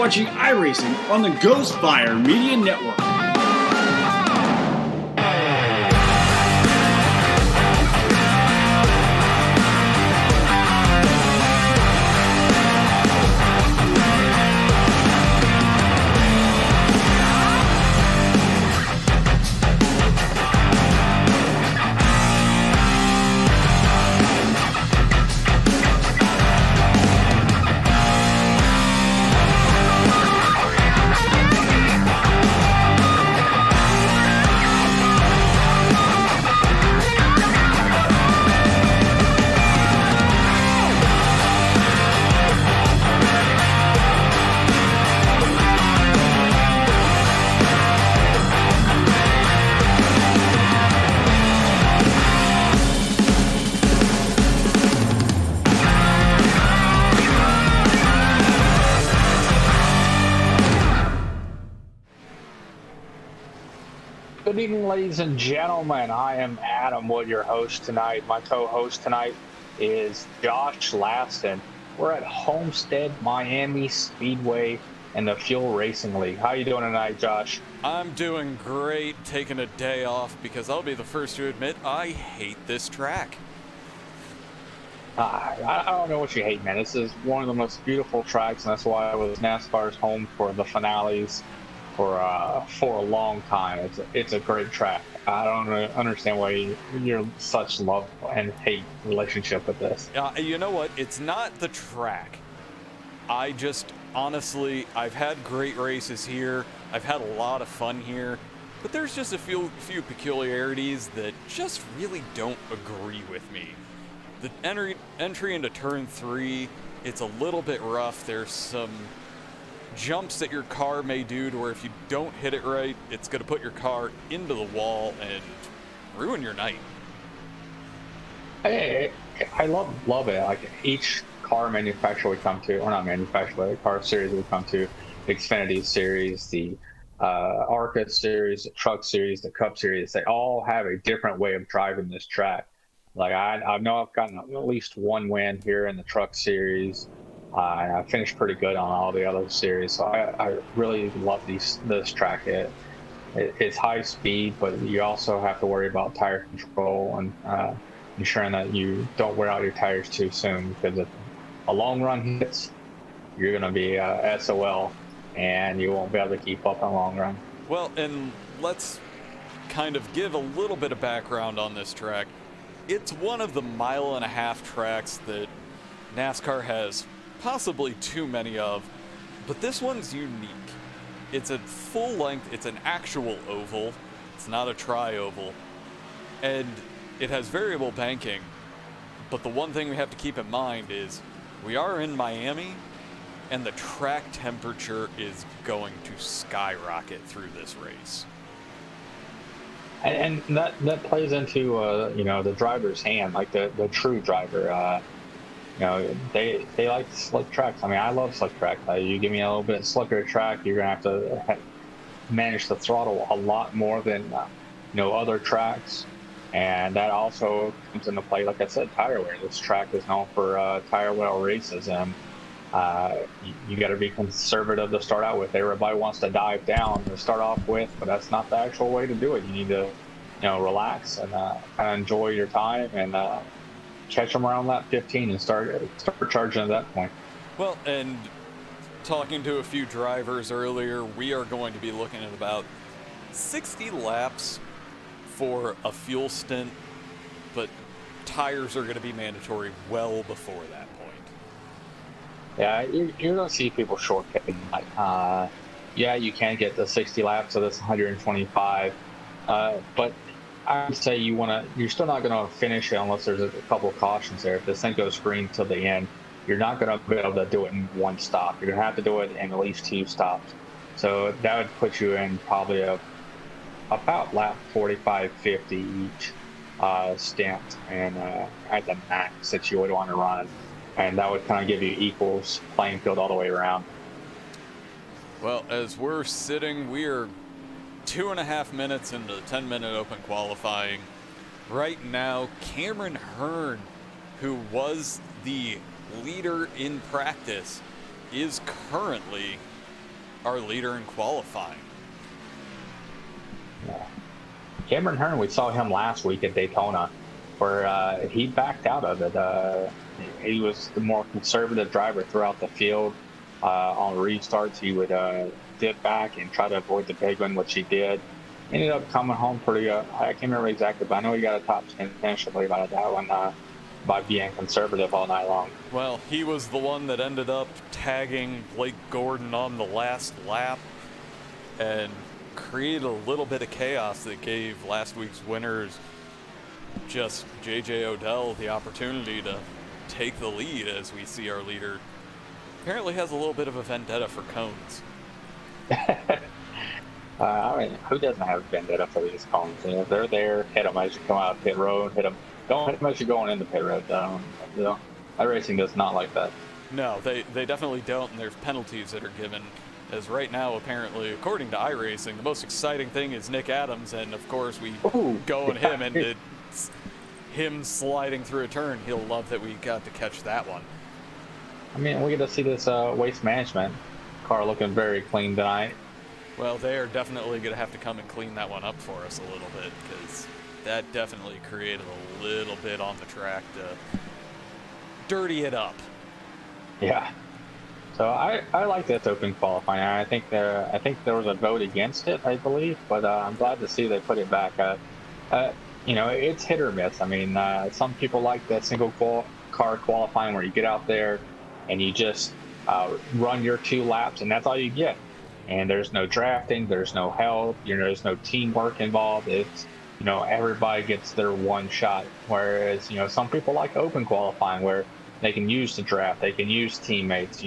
watching iRacing on the Ghostfire Media Network. Good evening, ladies and gentlemen. I am Adam Wood, your host tonight. My co-host tonight is Josh Laston. We're at Homestead Miami Speedway in the Fuel Racing League. How you doing tonight, Josh? I'm doing great, taking a day off because I'll be the first to admit I hate this track. I don't know what you hate, man. This is one of the most beautiful tracks, and that's why it was NASCAR's home for the finales for a long time. It's a great track. I don't understand why you're such love and hate relationship with this. You know what? It's not the track. I just honestly, I've had great races here. I've had a lot of fun here, but there's just a few peculiarities that just really don't agree with me. The entry into turn 3, it's a little bit rough. There's some jumps that your car may do to where if you don't hit it right, it's going to put your car into the wall and ruin your night. I love it. Like each car manufacturer we come to, or not manufacturer, but car series we come to, the Xfinity series, the ARCA series, the Truck series, the Cup series, they all have a different way of driving this track. Like I know I've gotten at least one win here in the Truck series. I finished pretty good on all the other series, so I really love this track. It's high speed, but you also have to worry about tire control and ensuring that you don't wear out your tires too soon, because if a long run hits, you're going to be SOL, and you won't be able to keep up on a long run. Well, and let's kind of give a little bit of background on this track. It's one of the 1.5 mile tracks that NASCAR has possibly too many of, but this one's unique. It's a full length, it's an actual oval, it's not a tri-oval, and it has variable banking, but the one thing we have to keep in mind is we are in Miami, and the track temperature is going to skyrocket through this race. And that plays into the driver's hand, like the true driver. They like slick tracks. I mean, I love slick tracks. You give me a little bit slicker track, you're gonna have to manage the throttle a lot more than other tracks, and that also comes into play. Like I said, tire wear. This track is known for tire wear races, and you got to be conservative to start out with. Everybody wants to dive down to start off with, but that's not the actual way to do it. You need to relax and kind of enjoy your time and catch them around lap 15 and start charging at that point. Well, and talking to a few drivers earlier, we are going to be looking at about 60 laps for a fuel stint, but tires are going to be mandatory well before that point. Yeah, you're going to see people shortcutting. Yeah, you can get the 60 laps, so that's 125, but I would say you're still not going to finish it unless there's a couple of cautions there. If this thing goes green till the end, you're not going to be able to do it in one stop. You're going to have to do it in at least 2 stops. So that would put you in probably about lap 45, 50 each stint, and at the max that you would want to run. And that would kind of give you equals playing field all the way around. Well, as we're sitting, we are 2.5 minutes into the 10-minute open qualifying. Right now, Cameron Hearn, who was the leader in practice, is currently our leader in qualifying. Yeah. Cameron Hearn, we saw him last week at Daytona, where he backed out of it. He was the more conservative driver throughout the field. On restarts, he would dip back and try to avoid the big one, which he did. Ended up coming home pretty. I can't remember exactly, but I know he got a top 10 finish, I believe, out of that one by being conservative all night long. Well, he was the one that ended up tagging Blake Gordon on the last lap and created a little bit of chaos that gave last week's winners, just J.J. Odell, the opportunity to take the lead, as we see our leader apparently has a little bit of a vendetta for cones. I mean, who doesn't have a vendetta for these cones? You know, they're there, hit them as you come out of pit road, hit them. Don't hit them as you're going into pit road. You know, iRacing does not like that. No, they definitely don't, and there's penalties that are given. As right now, apparently, according to iRacing, the most exciting thing is Nick Adams, and of course we go on him, and it's him sliding through a turn. He'll love that we got to catch that one. I mean, we get to see this waste management car looking very clean tonight. Well, they are definitely going to have to come and clean that one up for us a little bit, because that definitely created a little bit on the track to dirty it up. Yeah. So I like this open qualifying. I think there was a vote against it, I believe, but I'm glad to see they put it back. You know, it's hit or miss. I mean, some people like that single car qualifying where you get out there and you just run your 2 laps, and that's all you get. And there's no drafting, there's no help, there's no teamwork involved. It's, everybody gets their one shot. Whereas, some people like open qualifying where they can use the draft, they can use teammates,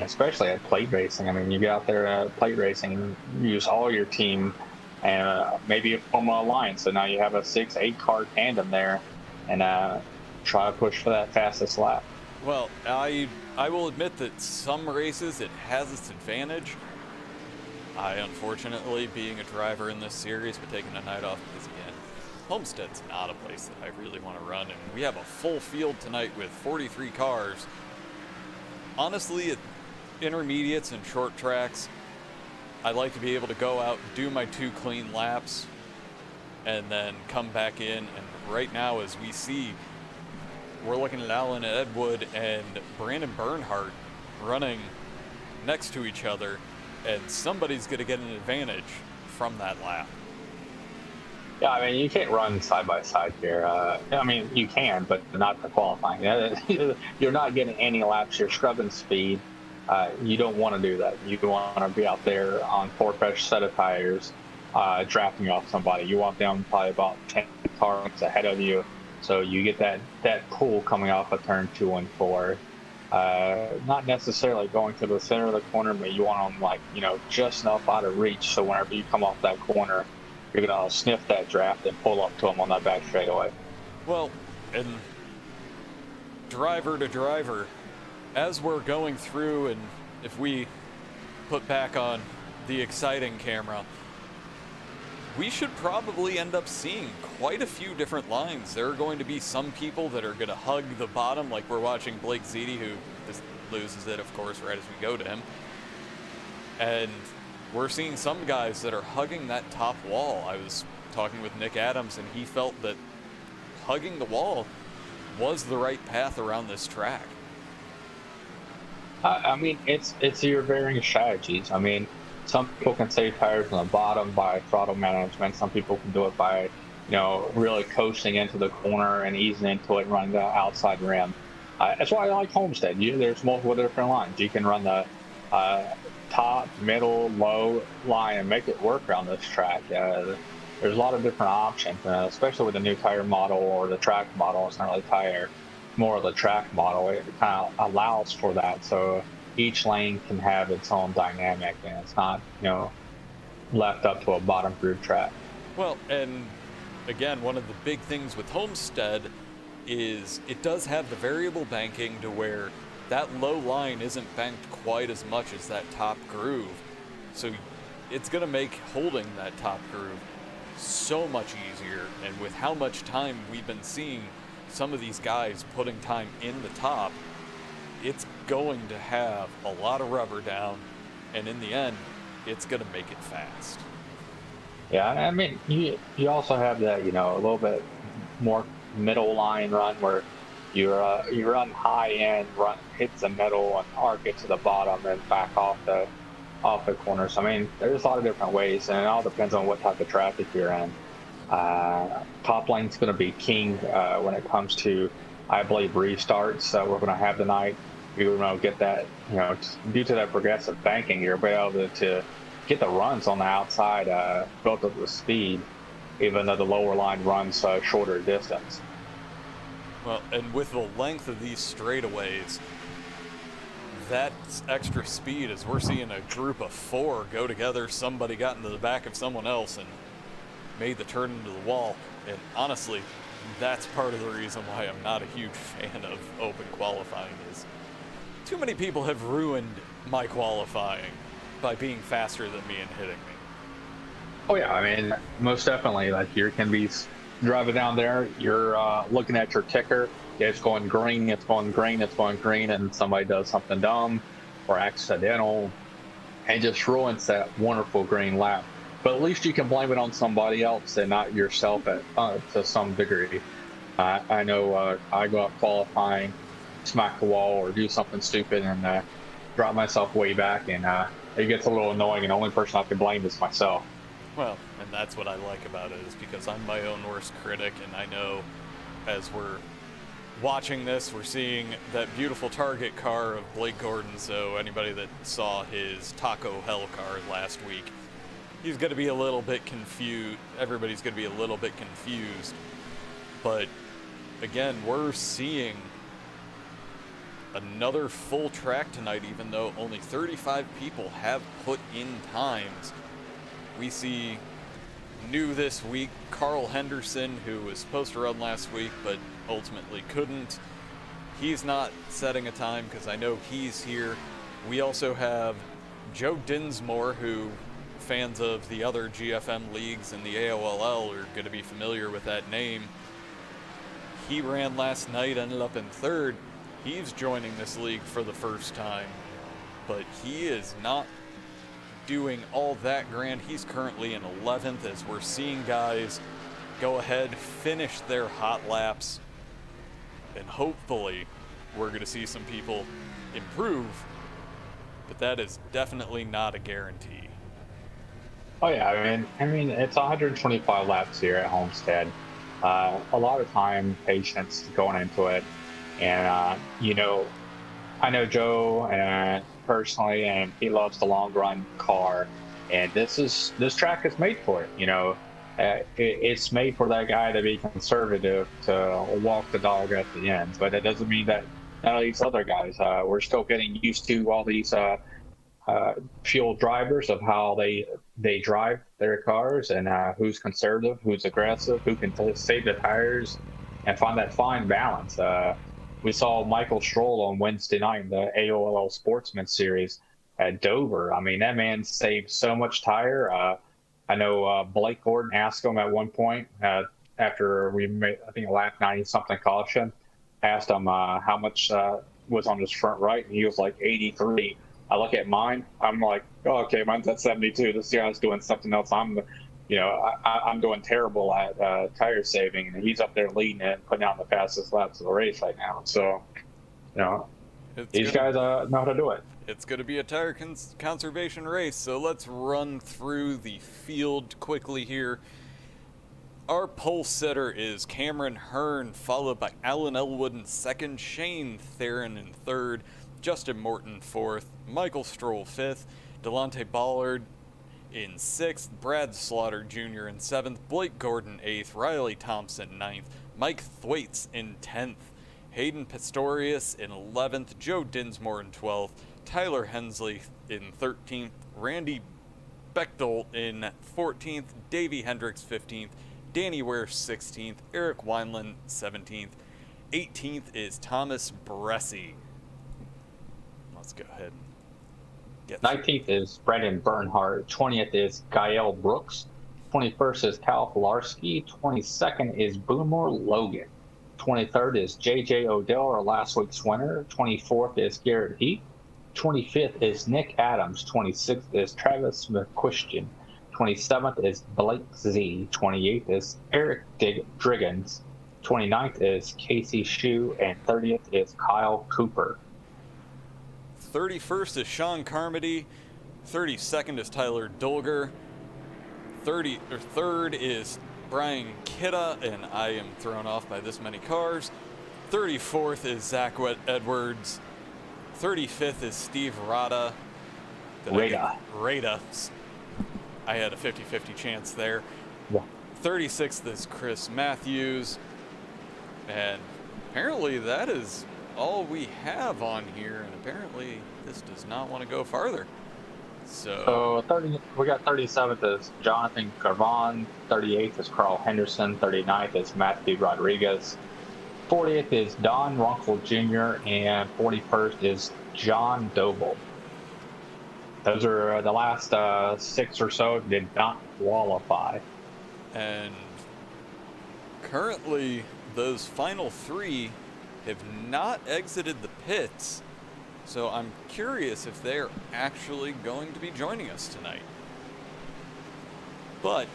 especially at plate racing. I mean, you get out there at plate racing, you use all your team and maybe a Formula Alliance. So now you have a 6-8 car tandem there and try to push for that fastest lap. Well, I will admit that some races it has its advantage. I, unfortunately, being a driver in this series, but taking a night off because, again, Homestead's not a place that I really want to run, and we have a full field tonight with 43 cars. Honestly, at intermediates and short tracks, I like to be able to go out, do my 2 clean laps, and then come back in. And right now, as we see, we're looking at Alan Edwood and Brandon Bernhardt running next to each other, and somebody's going to get an advantage from that lap. Yeah, I mean, you can't run side by side here. I mean, you can, but not for qualifying. You're not getting any laps. You're scrubbing speed. You don't want to do that. You want to be out there on 4-fresh set of tires, drafting off somebody. You want them probably about 10 cars ahead of you. So you get that pull coming off of turn 2 and 4. Not necessarily going to the center of the corner, but you want them just enough out of reach. So whenever you come off that corner, you're going to sniff that draft and pull up to them on that back straightaway. Well, and driver to driver, as we're going through, and if we put back on the exciting camera, we should probably end up seeing quite a few different lines. There are going to be some people that are going to hug the bottom, like we're watching Blake Zeedy, who just loses it, of course, right as we go to him. And we're seeing some guys that are hugging that top wall. I was talking with Nick Adams, and he felt that hugging the wall was the right path around this track. I mean, it's your varying strategies. I mean, some people can save tires on the bottom by throttle management. Some people can do it by, really coasting into the corner and easing into it and running the outside rim. That's why I like Homestead. There's multiple different lines. You can run the top, middle, low line and make it work around this track. There's a lot of different options, especially with the new tire model or the track model. It's not really tire, more of the track model. It kind of allows for that. So each lane can have its own dynamic, and it's not, left up to a bottom groove track. Well, and again, one of the big things with Homestead is it does have the variable banking to where that low line isn't banked quite as much as that top groove. So it's going to make holding that top groove so much easier. And with how much time we've been seeing some of these guys putting time in the top, it's going to have a lot of rubber down, and in the end, it's going to make it fast. Yeah, I mean, you also have that, a little bit more middle line run where you run high end, hit the middle and arc it to the bottom and back off the corners. I mean, there's a lot of different ways, and it all depends on what type of traffic you're in. Top lane's going to be king when it comes to, I believe, restarts we're going to have tonight. You're going to get that, due to that progressive banking, you're able to get the runs on the outside built up the speed, even though the lower line runs shorter distance. Well, and with the length of these straightaways, that extra speed, as we're seeing a group of 4 go together, somebody got into the back of someone else and made the turn into the wall. And honestly, that's part of the reason why I'm not a huge fan of open qualifying, is too many people have ruined my qualifying by being faster than me and hitting me. Oh yeah, I mean, most definitely. Like, you can be driving down there, you're looking at your ticker, it's going green, it's going green, it's going green, and somebody does something dumb or accidental and just ruins that wonderful green lap. But at least you can blame it on somebody else and not yourself to some degree. I know I go out qualifying, smack the wall, or do something stupid and drop myself way back, and it gets a little annoying, and the only person I can blame is myself. Well, and that's what I like about it, is because I'm my own worst critic, and I know as we're watching this, we're seeing that beautiful target car of Blake Gordon, so anybody that saw his Taco Hell car last week, he's going to be a little bit confused. Everybody's going to be a little bit confused. But again, we're seeing another full track tonight, even though only 35 people have put in times. We see new this week, Carl Henderson, who was supposed to run last week but ultimately couldn't. He's not setting a time because I know he's here. We also have Joe Dinsmore, who fans of the other GFM leagues and the AOLL are going to be familiar with that name. He ran last night, ended up in 3rd. He's joining this league for the first time, but he is not doing all that grand. He's currently in 11th, as we're seeing guys go ahead, finish their hot laps, and hopefully we're going to see some people improve, but that is definitely not a guarantee. Oh yeah, I mean, it's 125 laps here at Homestead. A lot of time, patience going into it, and I know Joe personally, and he loves the long run car, and this track is made for it. It's made for that guy to be conservative, to walk the dog at the end. But it doesn't mean that none of these other guys, we're still getting used to all these fuel drivers, of how they drive their cars, and who's conservative, who's aggressive, who can save the tires, and find that fine balance. We saw Michael Stroll on Wednesday night in the AOLL Sportsman Series at Dover. I mean, that man saved so much tire. I know Blake Gordon asked him at one point after we made, I think, a lap 90-something caution, asked him how much was on his front right, and he was like 83. I look at mine, I'm like, oh, okay, mine's at 72. This guy's doing something else. I'm doing terrible at tire saving, and he's up there leading it, putting out the fastest laps of the race right now. So, these guys know how to do it. It's going to be a tire conservation race, so let's run through the field quickly here. Our pole sitter is Cameron Hearn, followed by Alan Elwood in 2nd, Shane Theron in 3rd, Justin Morton 4th, Michael Stroll 5th, Delonte Ballard in 6th, Brad Slaughter Jr. in 7th, Blake Gordon 8th, Riley Thompson 9th, Mike Thwaites in 10th, Hayden Pistorius in 11th, Joe Dinsmore in 12th, Tyler Hensley in 13th, Randy Bechtel in 14th, Davey Hendricks 15th, Danny Ware 16th, Eric Wineland 17th, 18th is Thomas Bressi. Let's go ahead and get 19th is Brendan Bernhardt. 20th is Gael Brooks. 21st is Cal Filarski. 22nd is Boomer Logan. 23rd is J.J. Odell, our last week's winner. 24th is Garrett Heath. 25th is Nick Adams. 26th is Travis McQuistion. 27th is Blake Z. 28th is Eric Driggins. 29th is Casey Shue. And 30th is Kyle Cooper. 31st is Sean Carmody. 32nd is Tyler Dolger. 3rd is Brian Kidda, and I am thrown off by this many cars. 34th is Zach Edwards. 35th is Steve Rada. Rada. I had a 50-50 chance there. Yeah. 36th is Chris Matthews. And apparently that is all we have on here, and apparently this does not want to go farther. So we got 37th is Jonathan Carvon, 38th is Carl Henderson, 39th is Matthew Rodriguez, 40th is Don Runkle Jr., and 41st is John Doble. Those are the last 6 or so did not qualify. And currently those final 3 have not exited the pits. So I'm curious if they're actually going to be joining us tonight. But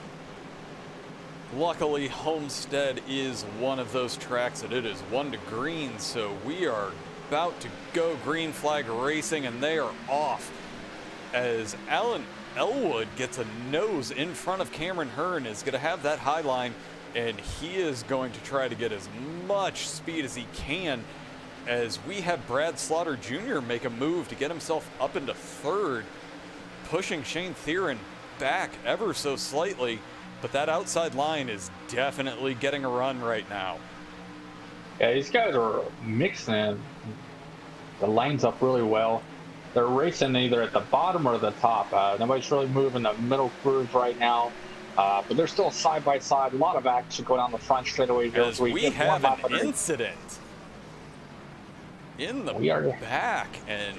luckily, Homestead is one of those tracks that it is 1 to green, so we are about to go green flag racing, and they are off as Alan Elwood gets a nose in front of Cameron Hearn, is going to have that high line, and he is going to try to get as much speed as he can, as we have Brad Slaughter Jr. make a move to get himself up into 3rd, pushing Shane Theron back ever so slightly, but that outside line is definitely getting a run right now. Yeah, these guys are mixing the lanes up really well. They're racing either at the bottom or the top. Nobody's really moving the middle grooves right now, but they're still side by side. A lot of action going on the front straightaway. As we have an incident in the back, and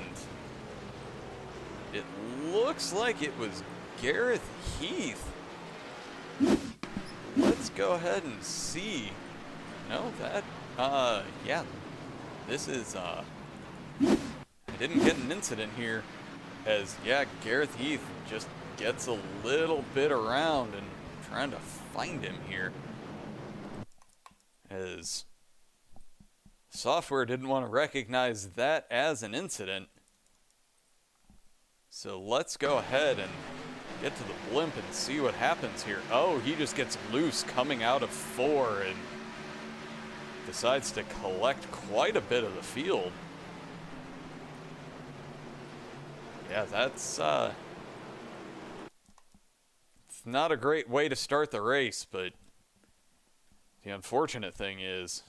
it looks like it was Gareth Heath. Let's go ahead and see. No, that, yeah, this is, I didn't get an incident here, as, yeah, Gareth Heath just gets a little bit around and trying to find him here, as software didn't want to recognize that as an incident. So let's go ahead and get to the blimp and see what happens here. Oh, he just gets loose coming out of 4 and decides to collect quite a bit of the field. Yeah, that's it's not a great way to start the race, but the unfortunate thing is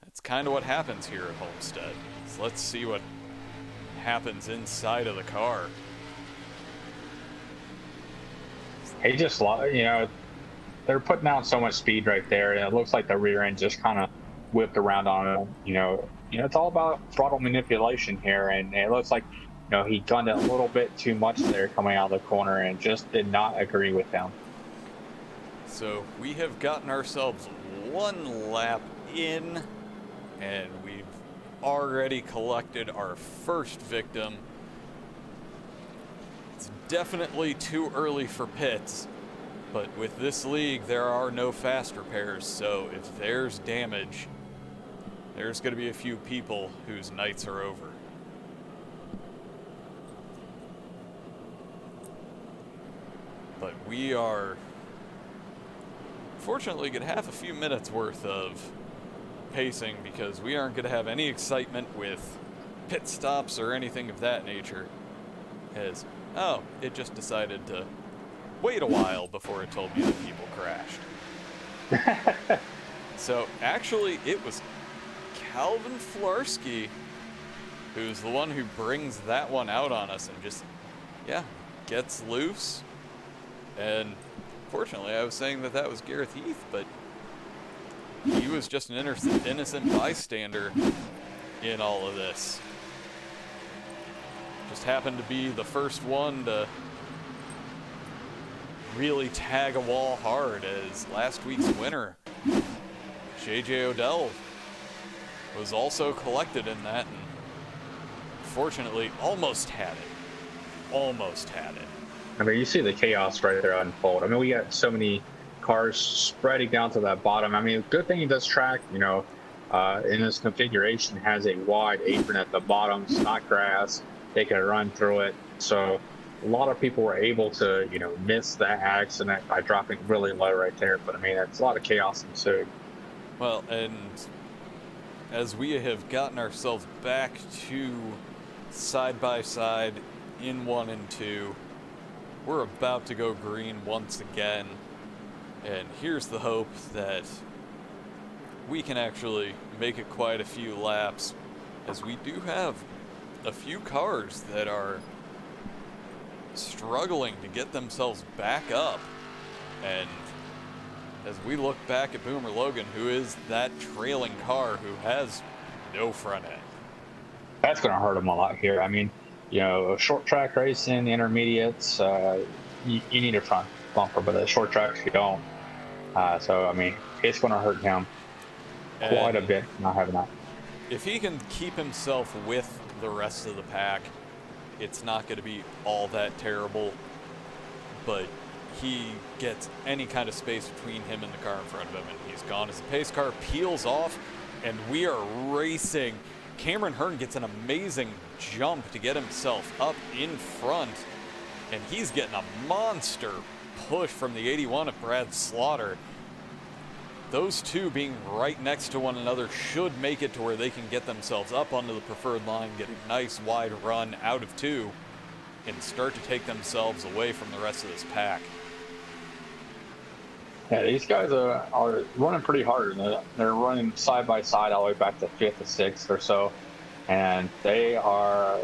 that's kind of what happens here at Homestead. So let's see what happens inside of the car. He just, you know, they're putting out so much speed right there, and it looks like the rear end just kind of whipped around on him. You know, it's all about throttle manipulation here, and it looks like, you know, he gunned it a little bit too much there coming out of the corner and just did not agree with them. So we have gotten ourselves 1 lap in, and we've already collected our first victim. It's definitely too early for pits, but with this league there are no fast repairs, so if there's damage, there's going to be a few people whose nights are over. But we are fortunately going to have a few minutes worth of pacing, because we aren't going to have any excitement with pit stops or anything of that nature, as, oh, it just decided to wait a while before it told me that people crashed. So actually it was Calvin Flarsky who's the one who brings that one out on us and just, yeah, gets loose. And fortunately I was saying that that was Gareth Heath, but he was just an innocent bystander in all of this. Just happened to be the first one to really tag a wall hard, as last week's winner J.J. Odell was also collected in that, and fortunately almost had it. Almost had it. I mean, you see the chaos right there unfold. I mean, we got so many cars spreading down to that bottom. I mean, good thing this track, in this configuration has a wide apron at the bottom. It's not grass. They can run through it. So a lot of people were able to, miss that accident by dropping really low right there. But I mean, it's a lot of chaos ensued. Well, and as we have gotten ourselves back to side by side in 1 and 2, we're about to go green once again, and here's the hope that we can actually make it quite a few laps, as we do have a few cars that are struggling to get themselves back up. And as we look back at Boomer Logan, who is that trailing car who has no front end. That's going to hurt him a lot here. I mean, short track racing, intermediates, you need a front bumper, but the short tracks you don't. So, I mean, it's going to hurt him quite a bit not having that. If he can keep himself with the rest of the pack, it's not going to be all that terrible, but he gets any kind of space between him and the car in front of him, and he's gone as the pace car peels off, and we are racing. Cameron Hearn gets an amazing jump to get himself up in front, and he's getting a monster push from the 81 of Brad Slaughter. Those two being right next to one another should make it to where they can get themselves up onto the preferred line, get a nice wide run out of 2, and start to take themselves away from the rest of this pack. Yeah, these guys are running pretty hard. They're running side by side all the way back to 5th or 6th or so, and they are,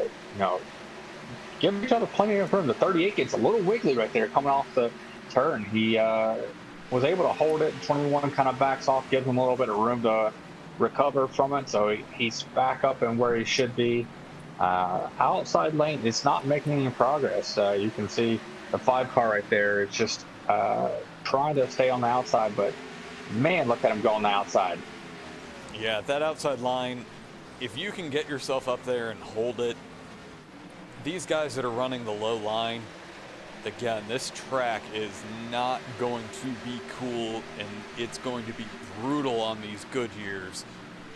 giving each other plenty of room. The 38 gets a little wiggly right there coming off the turn. He was able to hold it. 21 kind of backs off, gives him a little bit of room to recover from it, so he's back up in where he should be. Outside lane, it's not making any progress. You can see the 5 car right there. It's just trying to stay on the outside, but man, look at him go on the outside. Yeah, that outside line, if you can get yourself up there and hold it, these guys that are running the low line, again, this track is not going to be cool, and it's going to be brutal on these good years.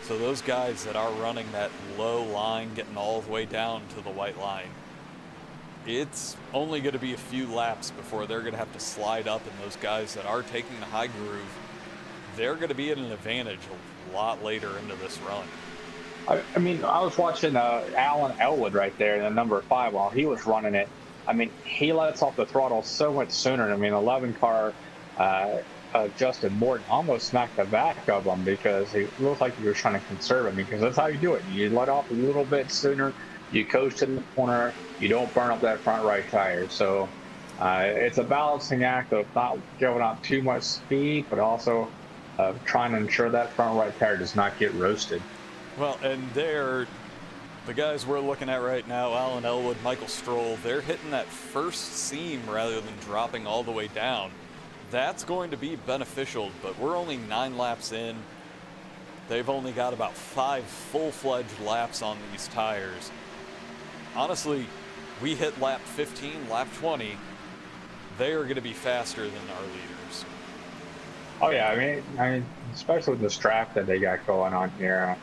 So those guys that are running that low line, getting all the way down to the white line, it's only going to be a few laps before they're going to have to slide up, and those guys that are taking the high groove, they're going to be at an advantage a lot later into this run. I mean, I was watching Alan Elwood right there, the number 5, while he was running it. I mean, he lets off the throttle so much sooner. I mean, 11 car Justin Morton almost smacked the back of him because he looked like he was trying to conserve him, because that's how you do it. You let off a little bit sooner, you coast in the corner, you don't burn up that front right tire. So it's a balancing act of not giving up too much speed, but also trying to ensure that front right tire does not get roasted. Well, and the guys we're looking at right now, Alan Elwood, Michael Stroll, they're hitting that first seam rather than dropping all the way down. That's going to be beneficial, but we're only 9 laps in. They've only got about 5 full-fledged laps on these tires. Honestly, we hit lap 15, lap 20, they are going to be faster than our leaders. Oh yeah, I mean, especially with this track that they got going on here.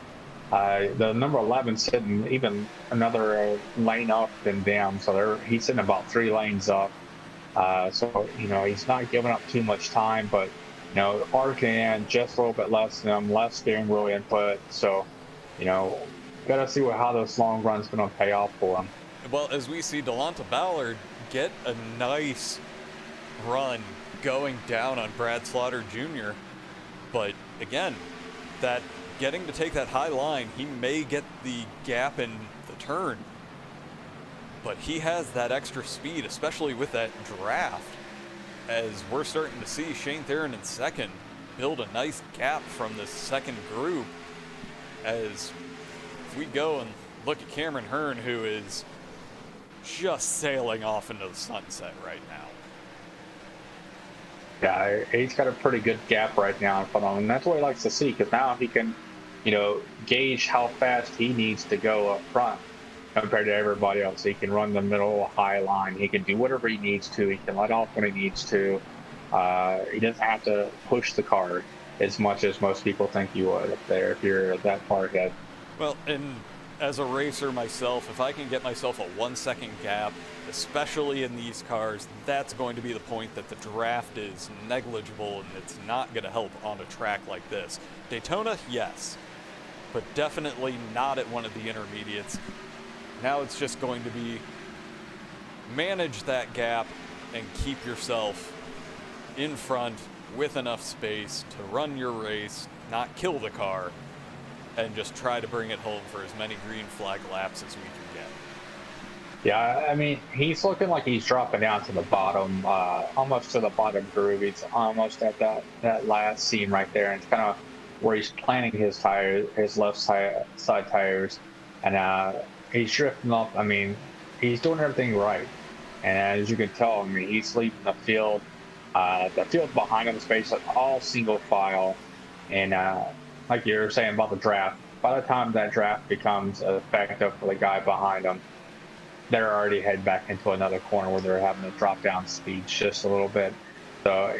The number 11 sitting even another lane up than them, so he's sitting about 3 lanes up. So he's not giving up too much time, but RKN just a little bit less than them, less steering wheel input. So gotta see how this long run's gonna pay off for him. Well, as we see Delonta Ballard get a nice run going down on Brad Slaughter Jr., but again, that getting to take that high line, he may get the gap in the turn, but he has that extra speed, especially with that draft, as we're starting to see Shane Theron in second build a nice gap from this second group. As if we go and look at Cameron Hearn, who is just sailing off into the sunset right now. Yeah, he's got a pretty good gap right now in front of him, and that's what he likes to see because now he can, gauge how fast he needs to go up front compared to everybody else. He can run the middle high line. He can do whatever he needs to. He can let off when he needs to. He doesn't have to push the car as much as most people think you would up there if you're that far ahead. Well, and as a racer myself, if I can get myself a 1 second gap, especially in these cars, that's going to be the point that the draft is negligible and it's not going to help on a track like this. Daytona, yes, but definitely not at one of the intermediates. Now it's just going to be manage that gap and keep yourself in front with enough space to run your race, not kill the car, and just try to bring it home for as many green flag laps as we can get. Yeah, I mean, he's looking like he's dropping down to the bottom, almost to the bottom groove. He's almost at that last seam right there, and it's kind of where he's planting his tires, his left side tires, and he's drifting up. I mean, he's doing everything right, and as you can tell, I mean, he's leading the field. The field behind him is basically all single file, and like you were saying about the draft, by the time that draft becomes effective for the guy behind him, they're already heading back into another corner where they're having to drop down speeds just a little bit. So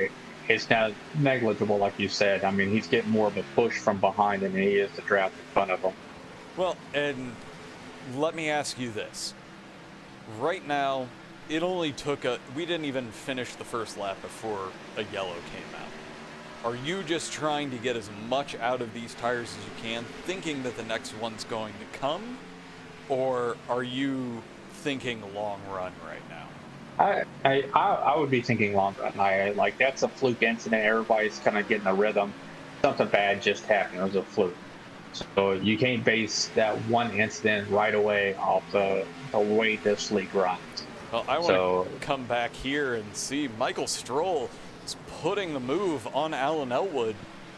it's now negligible, like you said. I mean, he's getting more of a push from behind him than he is the draft in front of him. Well, and let me ask you this. Right now, it only took we didn't even finish the first lap before a yellow came out. Are you just trying to get as much out of these tires as you can, thinking that the next one's going to come? Or are you thinking long run right now? I would be thinking long run. Like that's a fluke incident. Everybody's kind of getting a rhythm. Something bad just happened. It was a fluke. So you can't base that one incident right away off the way this league runs. Well, I want to come back here and see Michael Stroll is putting the move on Alan Elwood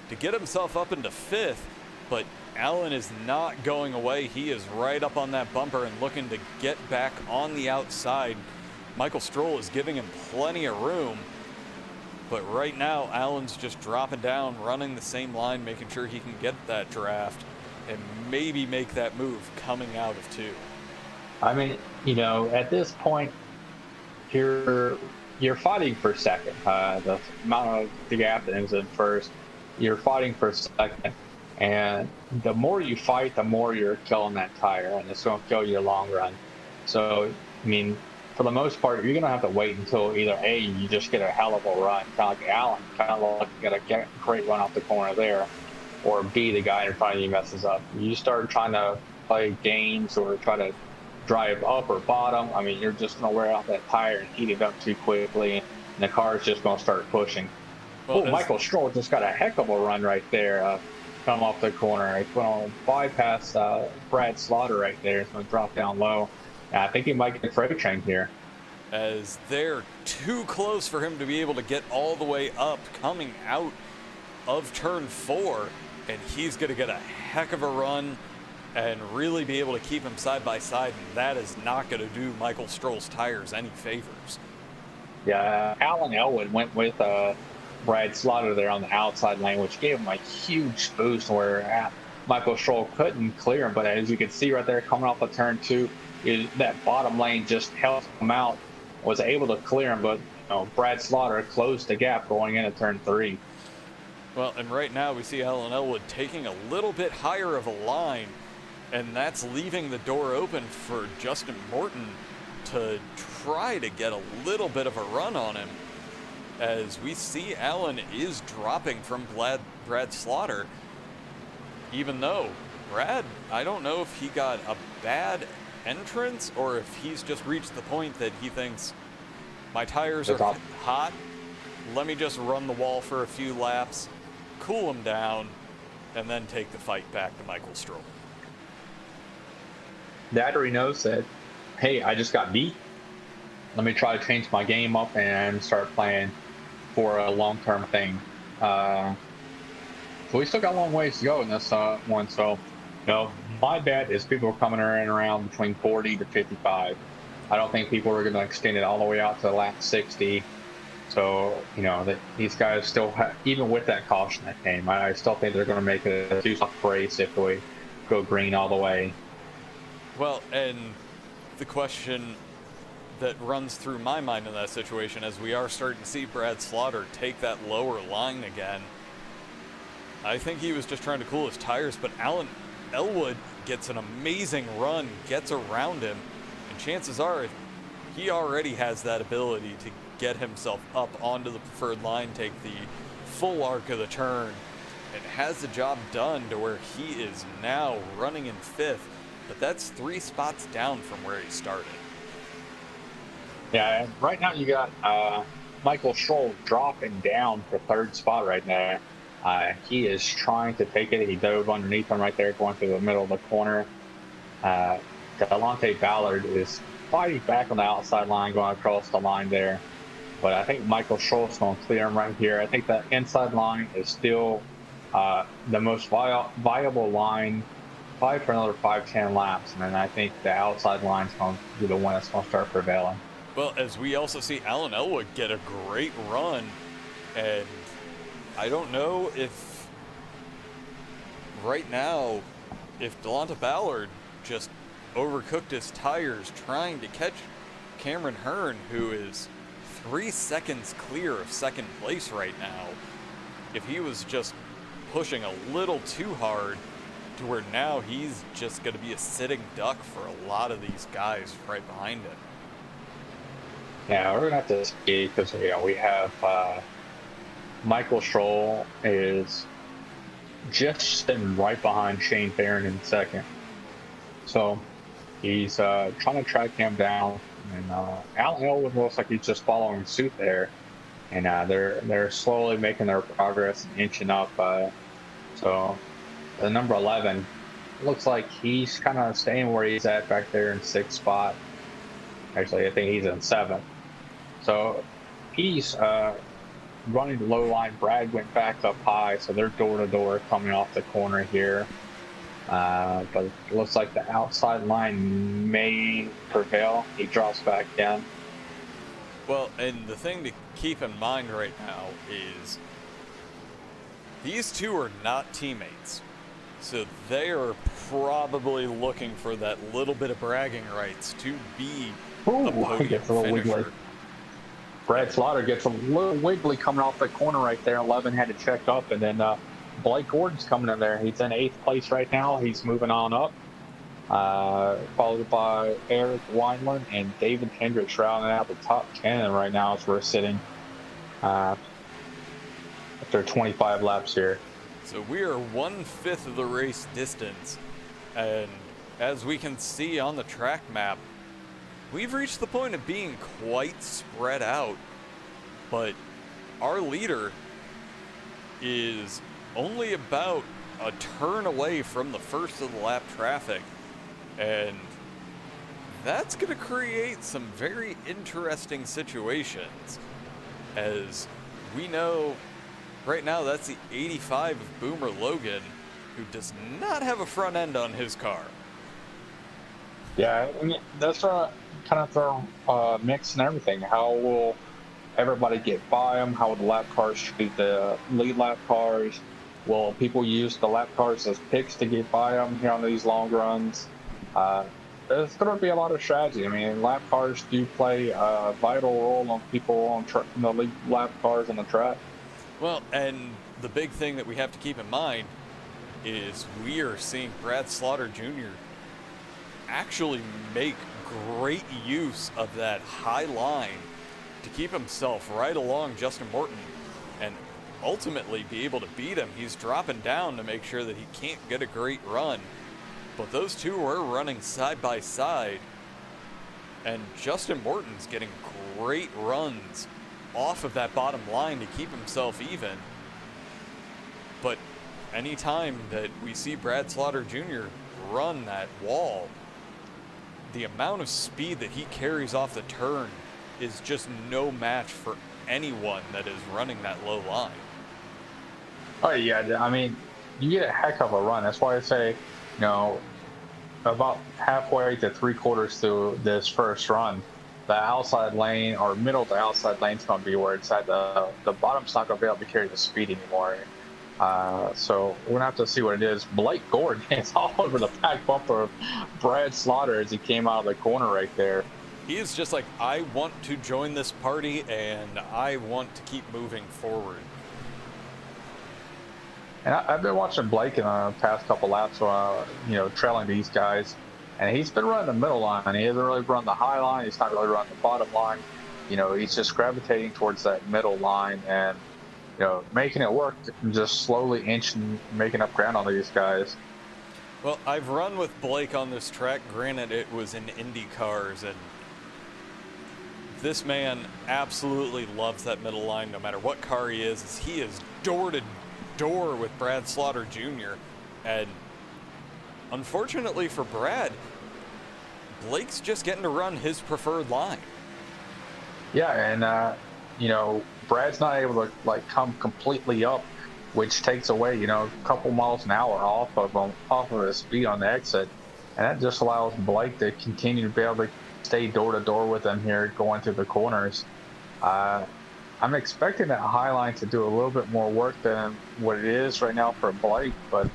to get himself up into fifth, but Alan is not going away. He is right up on that bumper and looking to get back on the outside. Michael Stroll is giving him plenty of room, but right now Alan's just dropping down, running the same line, making sure he can get that draft and maybe make that move coming out of two. I mean, at this point, you're fighting for second. The amount of the gap that is in first, you're fighting for second. And the more you fight, the more you're killing that tire, and it's going to kill your long run. So, I mean, for the most part, you're going to have to wait until either A, you just get a hell of a run, kind of like Alan, kind of like get a great run off the corner there, or B, the guy in front of you messes up. You start trying to play games or try to drive up or bottom. I mean, you're just going to wear out that tire and heat it up too quickly, and the car is just going to start pushing. Well, Michael Stroll just got a heck of a run right there. Come off the corner. It's going to bypass Brad Slaughter right there. It's going to drop down low. I think he might get freight trained here. As they're too close for him to be able to get all the way up coming out of turn 4, and he's going to get a heck of a run and really be able to keep him side by side, and that is not going to do Michael Stroll's tires any favors. Yeah, Alan Elwood went with Brad Slaughter there on the outside lane, which gave him a huge boost where Michael Stroll couldn't clear him. But as you can see right there, coming off of turn 2, that bottom lane just held him out, was able to clear him, but Brad Slaughter closed the gap going into turn 3. Well, and right now we see Alan Elwood taking a little bit higher of a line, and that's leaving the door open for Justin Morton to try to get a little bit of a run on him. As we see Alan is dropping from Brad Slaughter, even though Brad, I don't know if he got a bad entrance or if he's just reached the point that he thinks my tires are hot, let me just run the wall for a few laps, cool him down, and then take the fight back to Michael Stroll. Dattery knows that, hey, I just got beat. Let me try to change my game up and start playing for a long-term thing. So we still got a long ways to go in this one. So, my bet is people are coming around between 40 to 55. I don't think people are going to extend it all the way out to lap 60. So, these guys still even with that caution that came, I still think they're going to make it a two-stop race if we go green all the way. Well, and the question that runs through my mind in that situation, as we are starting to see Brad Slaughter take that lower line again, I think he was just trying to cool his tires, but Alan Elwood gets an amazing run, gets around him, and chances are he already has that ability to get himself up onto the preferred line, take the full arc of the turn, and has the job done to where he is now running in 5th, but that's 3 spots down from where he started. Yeah, and right now you got Michael Scholl dropping down for 3rd spot right now. He is trying to take it. He dove underneath him right there, going through the middle of the corner. Delonte Ballard is fighting back on the outside line, going across the line there. But I think Michael Scholl's going to clear him right here. I think the inside line is still the most viable line, probably for another 5-10 laps. And then I think the outside line is going to be the one that's going to start prevailing. Well, as we also see Alan Elwood get a great run, and I don't know if right now, if Delonte Ballard just overcooked his tires trying to catch Cameron Hearn, who is 3 seconds clear of 2nd place right now, if he was just pushing a little too hard to where now he's just going to be a sitting duck for a lot of these guys right behind him. Yeah, we're going to have to see because, we have Michael Scholl is just sitting right behind Shane Barron in 2nd. So he's trying to track him down. And Alan Elwood looks like he's just following suit there. And they're slowly making their progress and inching up. So the number 11 looks like he's kind of staying where he's at back there in 6th spot. Actually, I think he's in 7th. So he's running the low line. Brad went back up high, so they're door to door coming off the corner here. But it looks like the outside line may prevail. He drops back down. Well, and the thing to keep in mind right now is these two are not teammates. So they are probably looking for that little bit of bragging rights to be a podium finisher. Brad Slaughter gets a little wiggly coming off the corner right there. 11 had to check up, and then Blake Gordon's coming in there. He's in 8th place right now. He's moving on up, followed by Eric Wineland and David Hendricks rounding out the top 10 right now as we're sitting after 25 laps here. So we are 1/5 of the race distance, and as we can see on the track map, we've reached the point of being quite spread out, but our leader is only about a turn away from the first of the lap traffic, and that's going to create some very interesting situations. As we know, right now that's the 85 of Boomer Logan, who does not have a front end on his car. Yeah, I mean, that's kind of throw mix and everything. How will everybody get by them? How will the lap cars treat the lead lap cars? Will people use the lap cars as picks to get by them here on these long runs? There's going to be a lot of strategy. I mean, lap cars do play a vital role on people on the lead lap cars on the track. Well, and the big thing that we have to keep in mind is we are seeing Brad Slaughter Jr. actually make great use of that high line to keep himself right along Justin Morton and ultimately be able to beat him. He's dropping down to make sure that he can't get a great run, but those two are running side by side, and Justin Morton's getting great runs off of that bottom line to keep himself even. But anytime that we see Brad Slaughter Jr. run that wall, the amount of speed that he carries off the turn is just no match for anyone that is running that low line. Oh, yeah. I mean, you get a heck of a run. That's why I say, about halfway to 3/4 through this first run, the outside lane or middle to outside lane is going to be where it's at. The bottom's not going to be able to carry the speed anymore. So we're going to have to see what it is. Blake Gordon is all over the back bumper of Brad Slaughter as he came out of the corner right there. He is just like, I want to join this party and I want to keep moving forward. And I've been watching Blake in the past couple laps, trailing these guys. And he's been running the middle line. He hasn't really run the high line. He's not really running the bottom line. He's just gravitating towards that middle line and, making it work, just slowly inching, making up ground on these guys. Well, I've run with Blake on this track. Granted, it was in Indy cars, and this man absolutely loves that middle line no matter what car he is. As he is door to door with Brad Slaughter Jr. And unfortunately for Brad, Blake's just getting to run his preferred line. Yeah, and Brad's not able to come completely up, which takes away a couple miles an hour off of his speed on the exit, and that just allows Blake to continue to be able to stay door to door with him here going through the corners. I'm expecting that high line to do a little bit more work than what it is right now for Blake, but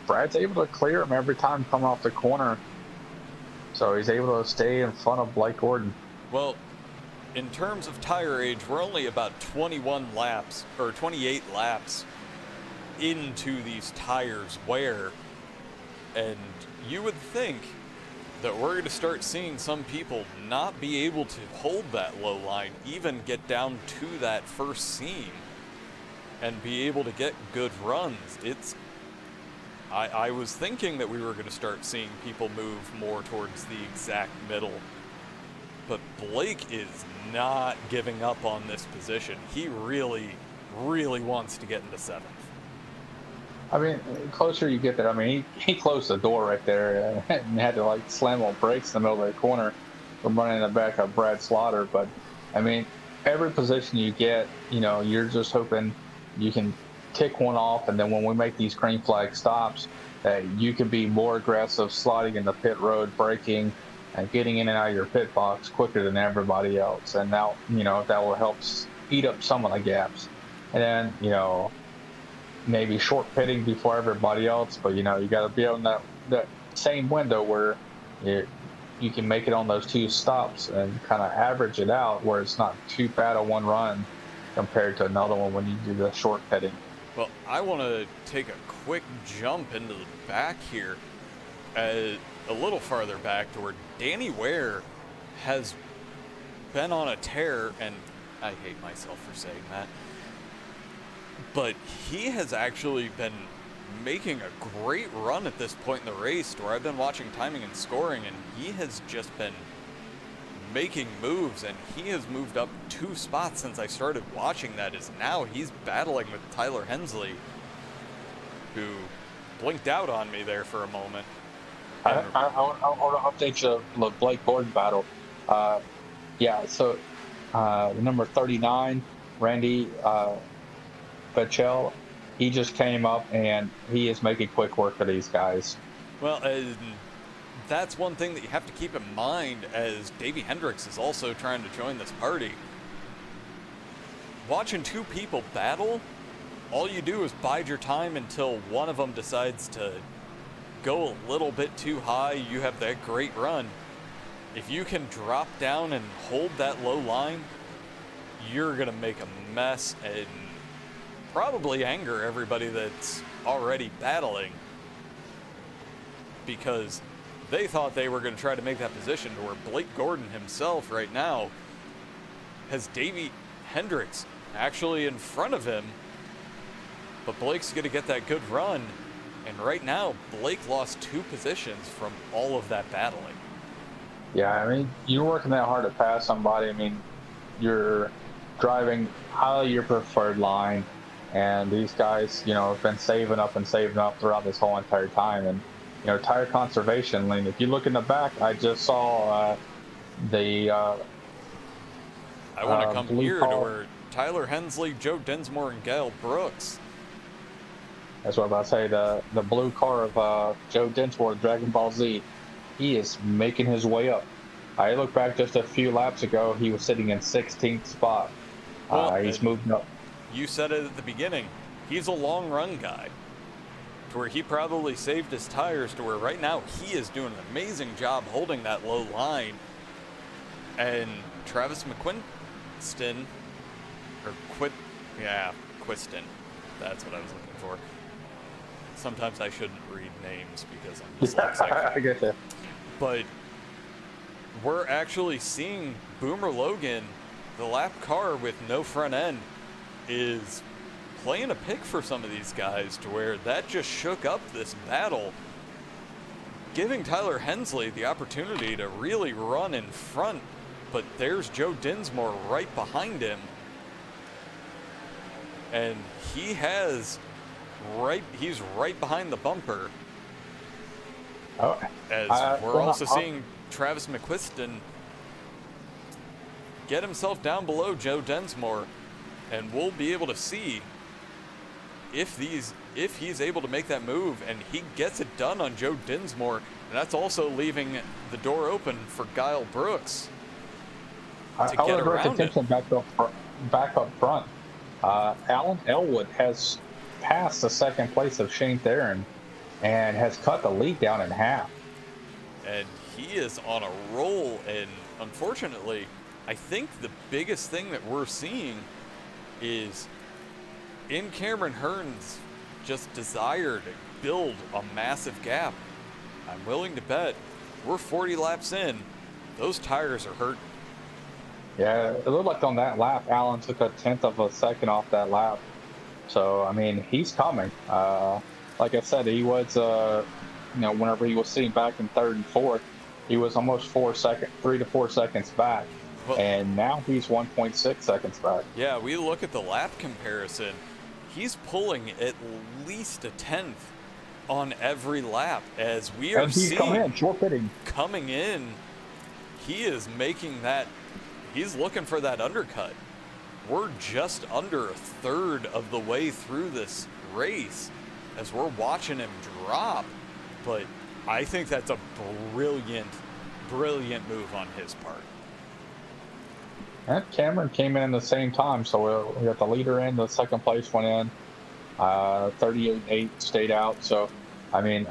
Brad's able to clear him every time coming off the corner, so he's able to stay in front of Blake Gordon. Well, in terms of tire age, we're only about 28 laps into these tires' wear, and you would think that we're going to start seeing some people not be able to hold that low line, even get down to that first seam and be able to get good runs. I was thinking that we were going to start seeing people move more towards the exact middle, but Blake is not giving up on this position. He really, really wants to get into 7th. I mean, closer you get there, I mean, he closed the door right there and had to slam on brakes in the middle of the corner from running in the back of Brad Slaughter. But I mean, every position you get, you're just hoping you can tick one off, and then when we make these green flag stops, that you can be more aggressive, sliding in the pit road, braking, and getting in and out of your pit box quicker than everybody else. And now, that will help eat up some of the gaps. And then, maybe short pitting before everybody else, but you got to be on that same window where you can make it on those 2 stops and kind of average it out where it's not too bad a one run compared to another one when you do the short pitting. Well, I want to take a quick jump into the back here, a little farther back to where Danny Ware has been on a tear, and I hate myself for saying that, but he has actually been making a great run at this point in the race, where I've been watching timing and scoring, and he has just been making moves, and he has moved up 2 spots since I started watching that. Is now he's battling with Tyler Hensley, who blinked out on me there for a moment. I want to update you on the Blake Gordon battle. So number 39, Randy Bechel, he just came up and he is making quick work of these guys. Well, that's one thing that you have to keep in mind, as Davey Hendricks is also trying to join this party. Watching 2 people battle, all you do is bide your time until one of them decides to go a little bit too high. You have that great run. If you can drop down and hold that low line, you're going to make a mess and probably anger everybody that's already battling, because they thought they were going to try to make that position to where Blake Gordon himself right now has Davey Hendricks actually in front of him, but Blake's going to get that good run, and right now Blake lost 2 positions from all of that battling. Yeah, I mean, you're working that hard to pass somebody. I mean, you're driving out of your preferred line, and these guys, have been saving up throughout this whole entire time. And, tire conservation, if you look in the back, I just saw I want to come here to where Tyler Hensley, Joe Dinsmore, and Gail Brooks. That's what I'm about to say. The blue car of Joe Dinsmore, Dragon Ball Z, he is making his way up. I look back just a few laps ago, he was sitting in 16th spot. Well, He's moved up. You said it at the beginning. He's a long run guy. To where he probably saved his tires to where right now he is doing an amazing job holding that low line. And Travis McQuiston, Quiston. That's what I was looking for. Sometimes I shouldn't read names because I'm dyslexic. I get that. But we're actually seeing Boomer Logan, the lap car with no front end, is playing a pick for some of these guys to where that just shook up this battle, giving Tyler Hensley the opportunity to really run in front. But there's Joe Dinsmore right behind him. And he's right behind the bumper. Oh, As we're also seeing Travis McQuiston get himself down below Joe Dinsmore, and we'll be able to see if he's able to make that move, and he gets it done on Joe Dinsmore, and that's also leaving the door open for Guile Brooks to get around it. Back up front. Alan Elwood has passed the second place of Shane Theron and has cut the lead down in half. And he is on a roll, and unfortunately, I think the biggest thing that we're seeing is in Cameron Hearn's just desire to build a massive gap. I'm willing to bet we're 40 laps in, those tires are hurt. Yeah, it looked like on that lap, Alan took a 1/10 of a second off that lap. So, I mean, he's coming. Like I said, he was, whenever he was sitting back in third and fourth, he was almost 3 to 4 seconds back. Well, and now he's 1.6 seconds back. Yeah, we look at the lap comparison. He's pulling at least a 1/10 on every lap as we are seeing coming in. He is making that. He's looking for that undercut. We're just under a third of the way through this race as we're watching him drop. But I think that's a brilliant move on his part. And Cameron came in the same time, so we got the leader in, the second place went in, 38.8 stayed out. So, I mean,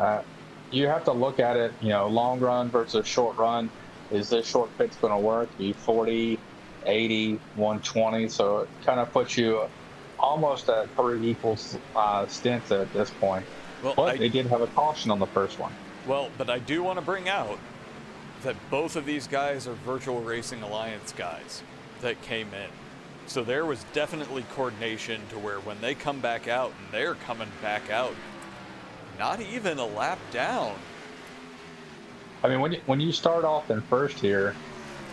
you have to look at it, long run versus short run. Is this short pit's going to work? Be 40, 80, 120. So it kind of puts you almost at 3 equal stints at this point. Well, but they did have a caution on the first one. Well, but I do want to bring out that both of these guys are Virtual Racing Alliance guys that came in. So there was definitely coordination to where when they come back out, and they're coming back out, not even a lap down. I mean, when you start off in first here,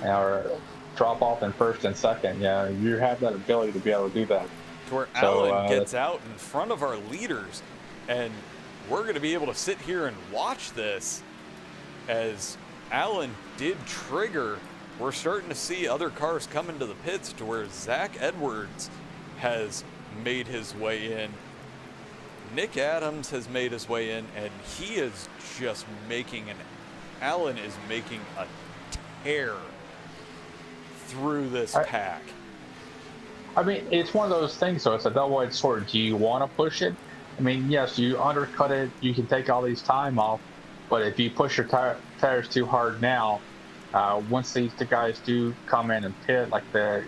or drop off in first and second, yeah, you have that ability to be able to do that. To where Alan gets out in front of our leaders, and we're going to be able to sit here and watch this as Alan did trigger. We're starting to see other cars come into the pits to where Zach Edwards has made his way in. Nick Adams has made his way in, and he is just Alan is making a tear through this pack. I mean, it's one of those things, so it's a double-edged sword. Do you want to push it? I mean, yes, you undercut it, you can take all these time off, but if you push your tires too hard now, once the guys do come in and pit, like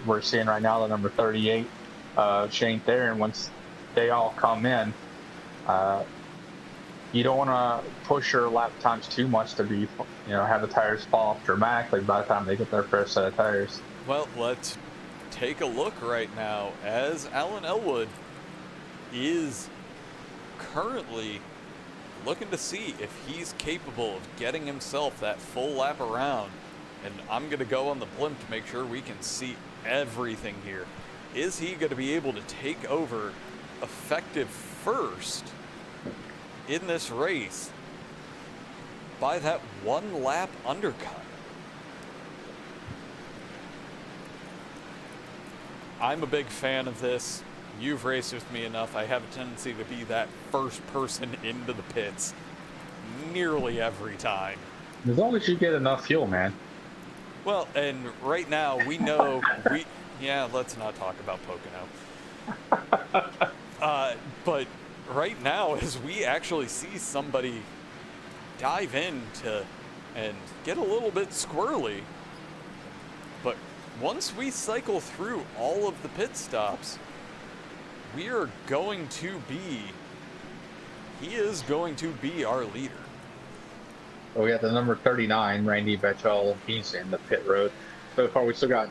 we're seeing right now, the number 38, Shane Theron, once they all come in, you don't want to push your lap times too much to be, have the tires fall off dramatically by the time they get their first set of tires. Well, let's take a look right now as Alan Elwood is currently looking to see if he's capable of getting himself that full lap around. And I'm going to go on the blimp to make sure we can see everything here. Is he going to be able to take over effective first in this race by that one lap undercut? I'm a big fan of this. You've raced with me enough. I have a tendency to be that first person into the pits nearly every time. As long as you get enough fuel, man. Well, and right now we know let's not talk about Pocono. But right now, as we actually see somebody dive into and get a little bit squirrely, but once we cycle through all of the pit stops, he is going to be our leader. Well, we got the number 39, Randy Vettel. He's in the pit road. So far, we still got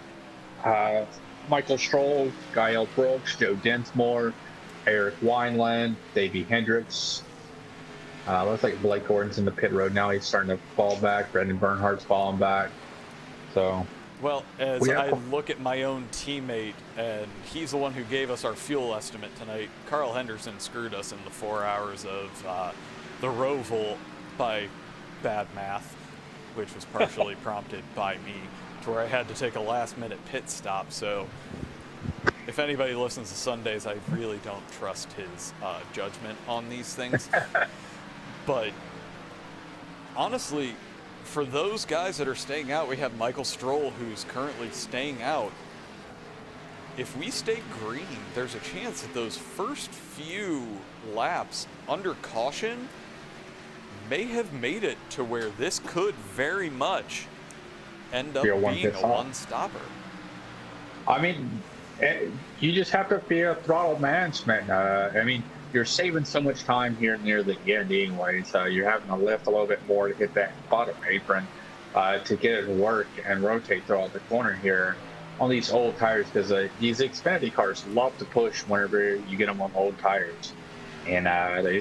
Michael Stroll, Gael Brooks, Joe Densmore, Eric Wineland, Davey Hendricks. Looks like Blake Gordon's in the pit road now. He's starting to fall back. Brendan Bernhardt's falling back. So, well, as I look at my own teammate, and he's the one who gave us our fuel estimate tonight, Carl Henderson screwed us in the 4 hours of the Roval by bad math, which was partially prompted by me, to where I had to take a last-minute pit stop. So if anybody listens to Sundays, I really don't trust his judgment on these things. But honestly, for those guys that are staying out, we have Michael Stroll, who's currently staying out. If we stay green, there's a chance that those first few laps under caution may have made it to where this could very much end up being a one-stopper. I mean, you just have to be a throttle management. I mean, you're saving so much time here near the end anyway, so you're having to lift a little bit more to hit that bottom apron to get it to work and rotate throughout the corner here on these old tires, because these Xfinity cars love to push whenever you get them on old tires. And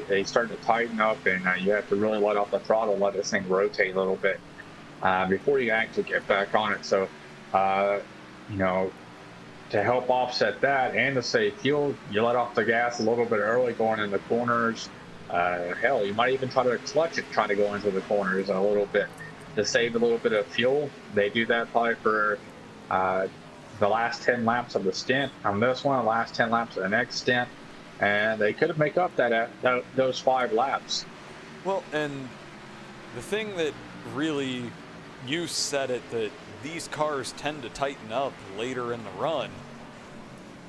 they start to tighten up, and you have to really let off the throttle, let this thing rotate a little bit before you actually get back on it. So, to help offset that and to save fuel, you let off the gas a little bit early going in the corners. Hell, you might even try to clutch it, trying to go into the corners a little bit to save a little bit of fuel. They do that probably for the last 10 laps of the stint on this one, the last 10 laps of the next stint. And they could make up those 5 laps. Well, and the thing that really, you said it, that these cars tend to tighten up later in the run.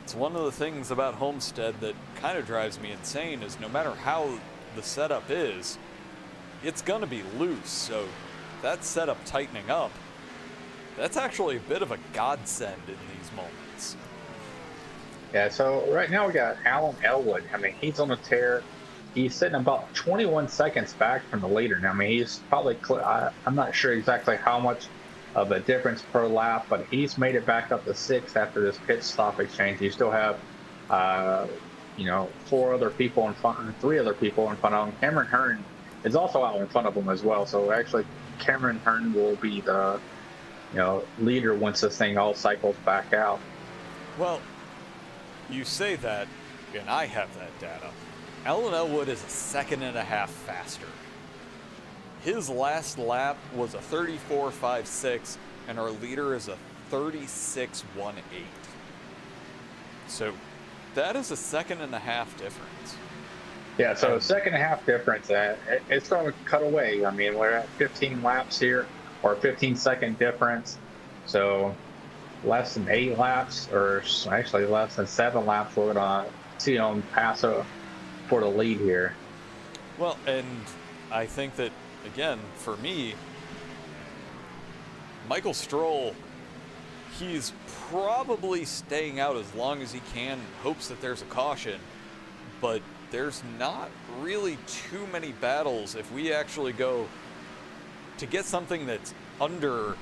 It's one of the things about Homestead that kind of drives me insane is no matter how the setup is, it's going to be loose. So that setup tightening up, that's actually a bit of a godsend in these moments. Yeah, so right now we got Alan Elwood. I mean, he's on a tear. He's sitting about 21 seconds back from the leader. Now, I mean, he's probably, I'm not sure exactly how much of a difference per lap, but he's made it back up to 6th after this pit stop exchange. You still have, 4 other people in front, 3 other people in front of him. Cameron Hearn is also out in front of him as well. So actually, Cameron Hearn will be the, leader once this thing all cycles back out. Well, you say that, and I have that data. Alan Elwood is a 1.5 seconds faster. His last lap was a 34.56, and our leader is a 36.18. So that is a 1.5 seconds difference. Yeah, so a 1.5 seconds difference. It's going to cut away. I mean, we're at 15 laps here, or a 15-second difference. So less than 8 laps, or actually less than 7 laps, we're going to see on Paso for the lead here. Well, and I think that, again, for me, Michael Stroll, he's probably staying out as long as he can, hopes that there's a caution, but there's not really too many battles. If we actually go to get something that's under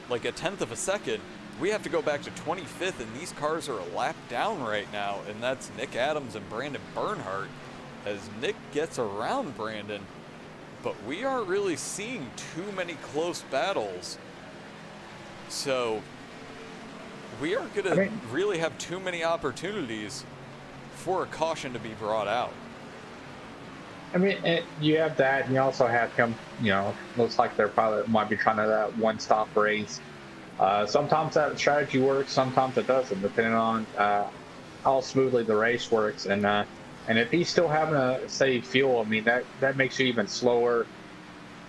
like a 1/10 of a second, we have to go back to 25th, and these cars are a lap down right now, and that's Nick Adams and Brandon Bernhardt, as Nick gets around Brandon. But we aren't really seeing too many close battles. So we aren't going to really have too many opportunities for a caution to be brought out. I mean, you have that, and you also have him, looks like they're probably might be trying to that one-stop race. Sometimes that strategy works, sometimes it doesn't, depending on how smoothly the race works. And if he's still having to save fuel, I mean, that makes you even slower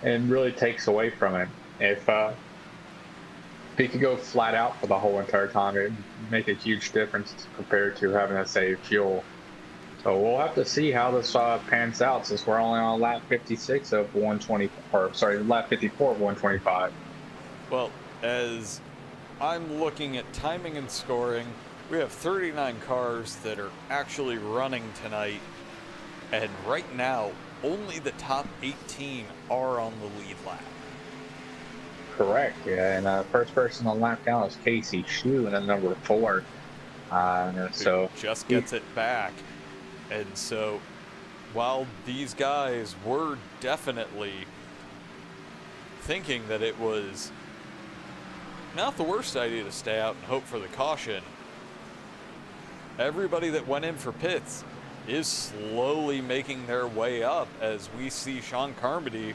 and really takes away from it. If he could go flat out for the whole entire time, it'd make a huge difference compared to having to save fuel. So we'll have to see how this pans out, since we're only on lap 56 of 120, or sorry, lap 54 of 125. Well, as I'm looking at timing and scoring, we have 39 cars that are actually running tonight, and right now, only the top 18 are on the lead lap. Correct, yeah, and first person on lap down is Casey Shue, and then number 4. So just gets it back. And so, while these guys were definitely thinking that it was not the worst idea to stay out and hope for the caution, everybody that went in for pits is slowly making their way up, as we see Sean Carmody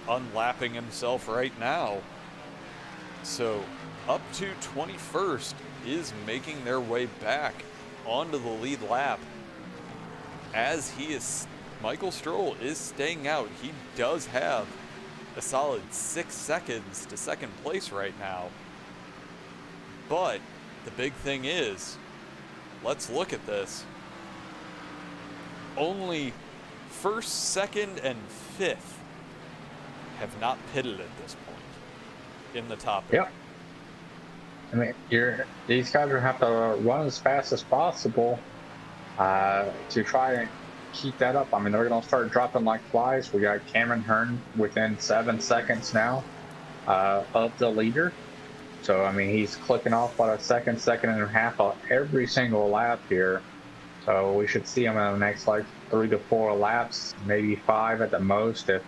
unlapping himself right now. So up to 21st is making their way back onto the lead lap, as Michael Stroll is staying out. He does have a solid 6 seconds to second place right now. But the big thing is, let's look at this. Only first, second, and fifth have not pitted at this point in the top. Yep. I mean, these guys are going to have to run as fast as possible to try and keep that up. I mean, they're going to start dropping like flies. We got Cameron Hearn within 7 seconds now of the leader. So, I mean, he's clicking off about a second and a half on every single lap here. So we should see him in the next like 3 to 4 laps, maybe 5 at the most, if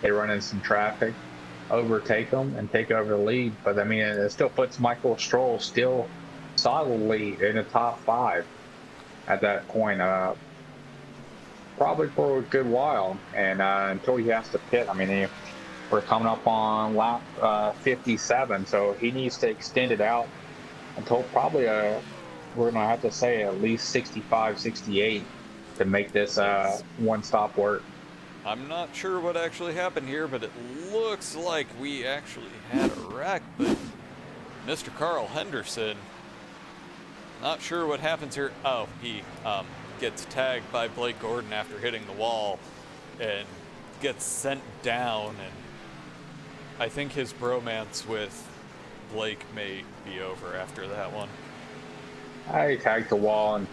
they run into some traffic, overtake them and take over the lead. But I mean, it still puts Michael Stroll still solidly in the top 5 at that point, probably for a good while, and until he has to pit. I mean, we're coming up on lap 57, so he needs to extend it out until probably we're going to have to say at least 65, 68 to make this one stop work. I'm not sure what actually happened here, but it looks like we actually had a wreck. But Mr. Carl Henderson, not sure what happens here. Oh, he gets tagged by Blake Gordon after hitting the wall and gets sent down. And I think his bromance with Blake may be over after that one. I tagged the wall and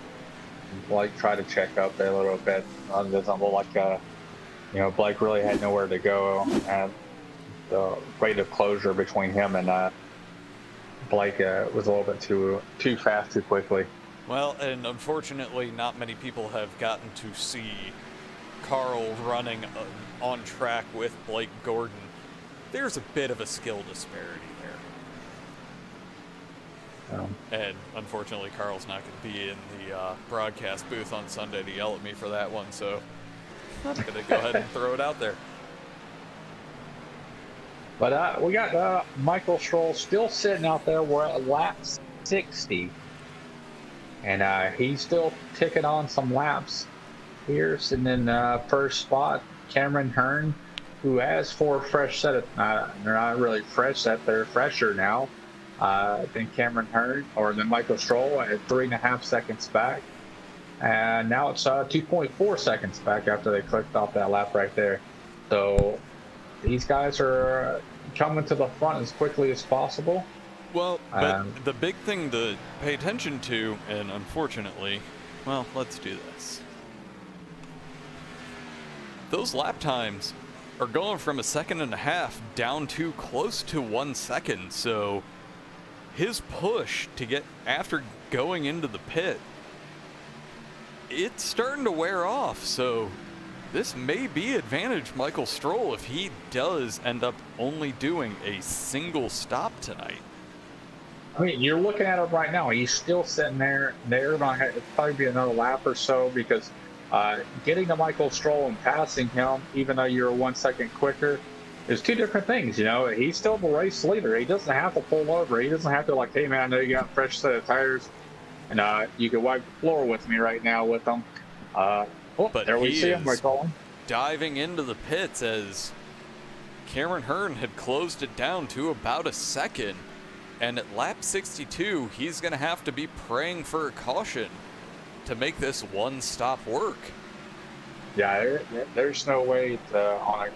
Blake tried to check up there a little bit. It doesn't look like Blake really had nowhere to go. And the rate of closure between him and Blake was a little bit too fast, too quickly. Well, and unfortunately, not many people have gotten to see Carl running on track with Blake Gordon. There's a bit of a skill disparity there. And unfortunately, Carl's not going to be in the broadcast booth on Sunday to yell at me for that one, so I'm going to go ahead and throw it out there. But we got Michael Stroll still sitting out there. We're at lap 60. And he's still ticking on some laps here. Sitting in first spot, Cameron Hearn, who has 4 fresh set of, they're not really fresh set, they're fresher now. Then Cameron Hearn, or then Michael Stroll at 3.5 seconds back. And now it's 2.4 seconds back after they clicked off that lap right there. So these guys are coming to the front as quickly as possible. Well, but the big thing to pay attention to, and unfortunately, well, let's do this. Those lap times are going from 1.5 seconds down to close to 1 second. So his push to get after going into the pit, it's starting to wear off. So this may be advantage Michael Stroll if he does end up only doing a single stop tonight. I mean, you're looking at it right now. He's still sitting there. It'll probably be another lap or so, because getting to Michael Stroll and passing him, even though you're 1 second quicker, is 2 different things. He's still the race leader. He doesn't have to pull over. He doesn't have to like, hey man, I know you got a fresh set of tires, and you can wipe the floor with me right now with them. But there we see him. We're calling. Diving into the pits as Cameron Hearn had closed it down to about 1 second. And at lap 62, he's going to have to be praying for a caution to make this one stop work. Yeah, there's no way on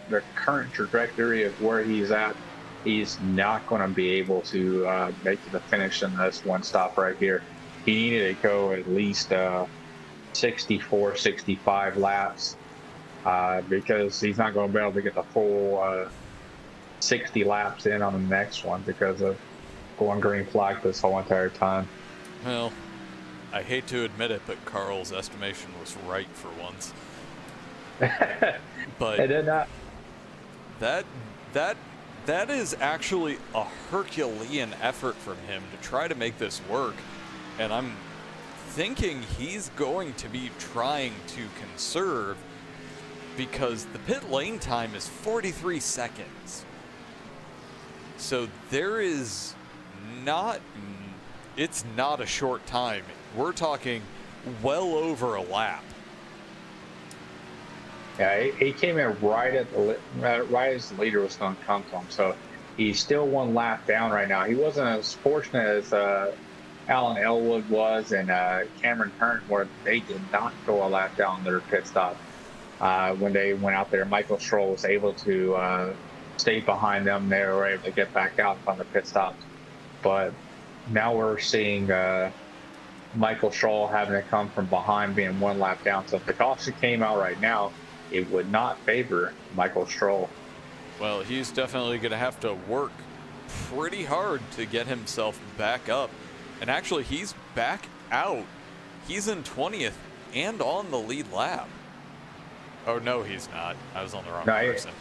the current trajectory of where he's at, he's not going to be able to make the finish in this one stop right here. He needed to go at least 64, 65 laps because he's not going to be able to get the full 60 laps in on the next one because of going green flag this whole entire time. Well, I hate to admit it, but Carl's estimation was right for once. But I did not. That is actually a Herculean effort from him to try to make this work, and I'm thinking he's going to be trying to conserve because the pit lane time is 43 seconds. So there is it's not a short time. We're talking well over a lap. Yeah, he came in right as the leader was going to come to him. So he's still one lap down right now. He wasn't as fortunate as Alan Elwood was and Cameron Hearn, where they did not go a lap down their pit stop. When they went out there, Michael Stroll was able to stay behind them. They were able to get back out on the pit stop. But now we're seeing Michael Stroll having to come from behind, being one lap down. So if the caution came out right now, it would not favor Michael Stroll. Well, he's definitely going to have to work pretty hard to get himself back up. And actually, he's back out. He's in 20th and on the lead lap. Oh, no, he's not. I was on the wrong person.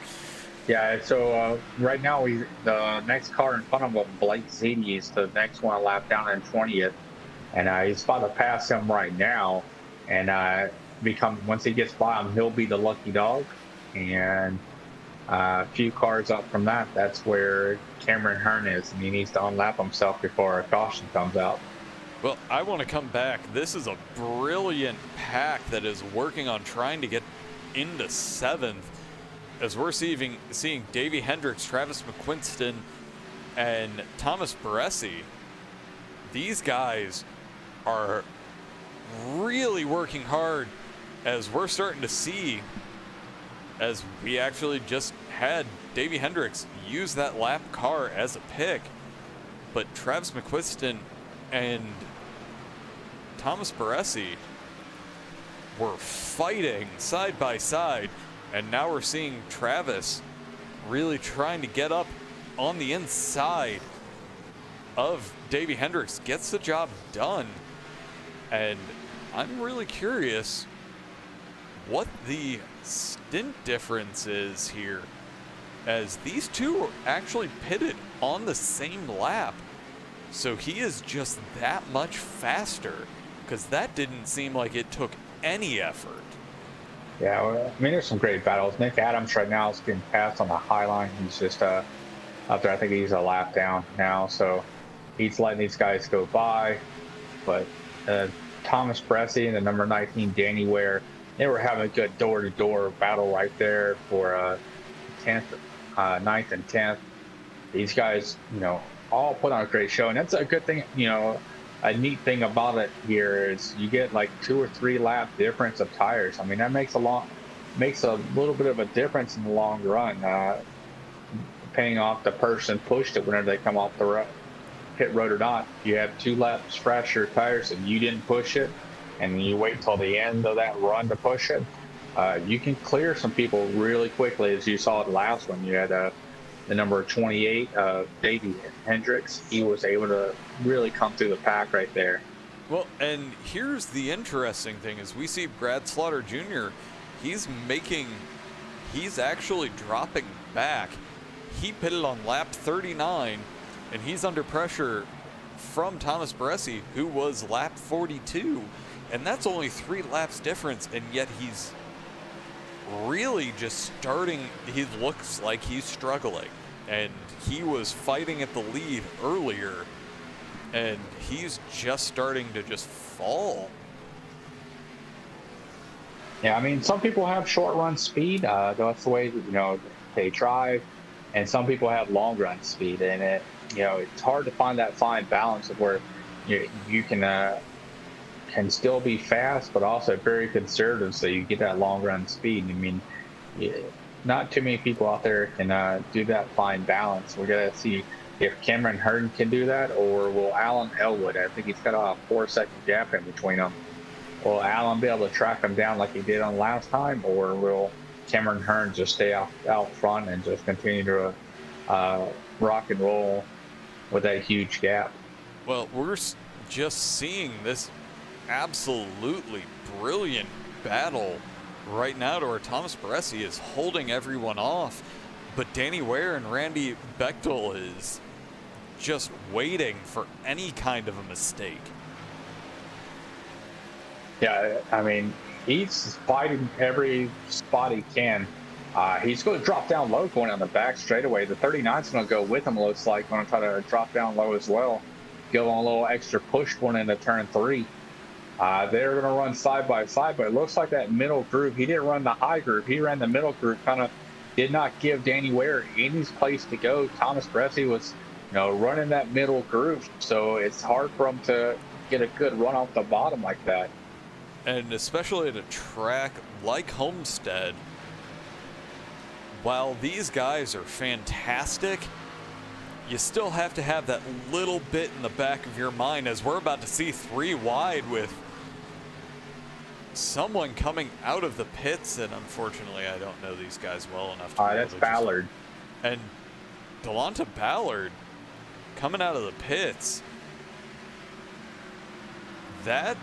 Yeah, so right now, the next car in front of him, Blake Zeddy, is the next one a lap down in 20th. And he's about to pass him right now. And once he gets by him, he'll be the lucky dog. And a few cars up from that, that's where Cameron Hearn is, and he needs to unlap himself before a caution comes out. Well, I want to come back. This is a brilliant pack that is working on trying to get into 7th, as we're seeing Davey Hendricks, Travis McQuiston, and Thomas Baresi. These guys are really working hard, as we're starting to see, as we actually just had Davey Hendricks use that lap car as a pick, but Travis McQuiston and Thomas Baresi were fighting side by side, and now we're seeing Travis really trying to get up on the inside of Davey Hendricks, gets the job done, and I'm really curious what the stint difference is here, as these two are actually pitted on the same lap. So he is just that much faster, because that didn't seem like it took any effort. Yeah, well, I mean, there's some great battles. Nick Adams right now is getting passed on the high line. He's just up there. I think he's a lap down now, so he's letting these guys go by. But Thomas Baresi and the number 19 Danny Ware, they were having a good door-to-door battle right there for 10th, 9th, and 10th. These guys, all put on a great show, and that's a good thing. A neat thing about it here is you get like 2 or 3 lap difference of tires. I mean, that makes a little bit of a difference in the long run, depending off the person pushed it whenever they come off the pit road or not. You have 2 laps fresher tires and you didn't push it, and you wait till the end of that run to push it, you can clear some people really quickly, as you saw the last one. You had the number 28, Davey Hendricks. He was able to really come through the pack right there. Well, and here's the interesting thing is we see Brad Slaughter Jr., he's actually dropping back. He pitted on lap 39, and he's under pressure from Thomas Baresi, who was lap 42. And that's only 3 laps difference, and yet he's really just starting. He looks like he's struggling, and he was fighting at the lead earlier, and he's just starting to just fall. Yeah, I mean, some people have short run speed. That's the way they drive, and some people have long run speed, and it's hard to find that fine balance of where you can still be fast, but also very conservative, so you get that long run speed. I mean, yeah, not too many people out there can do that fine balance. We got to see if Cameron Hearn can do that, or will Alan Elwood? I think he's got a 4-second gap in between them. Will Alan be able to track him down like he did on last time, or will Cameron Hearn just stay out front and just continue to rock and roll with that huge gap? Well, we're just seeing this absolutely brilliant battle right now to where Thomas Baresi is holding everyone off, but Danny Ware and Randy Bechtel is just waiting for any kind of a mistake. Yeah, I mean, he's fighting every spot he can. He's going to drop down low going on the back straightaway. The 39's going to go with him, looks like, going to try to drop down low as well. Go on a little extra push going into turn 3. They're going to run side by side, but it looks like that middle groove, he didn't run the high groove. He ran the middle groove, kind of did not give Danny Ware any place to go. Thomas Baresi was, running that middle groove, so it's hard for him to get a good run off the bottom like that. And especially at a track like Homestead, while these guys are fantastic, you still have to have that little bit in the back of your mind, as we're about to see 3 wide with someone coming out of the pits, and unfortunately I don't know these guys well enough to That's Ballard. And Delonta Ballard coming out of the pits. That's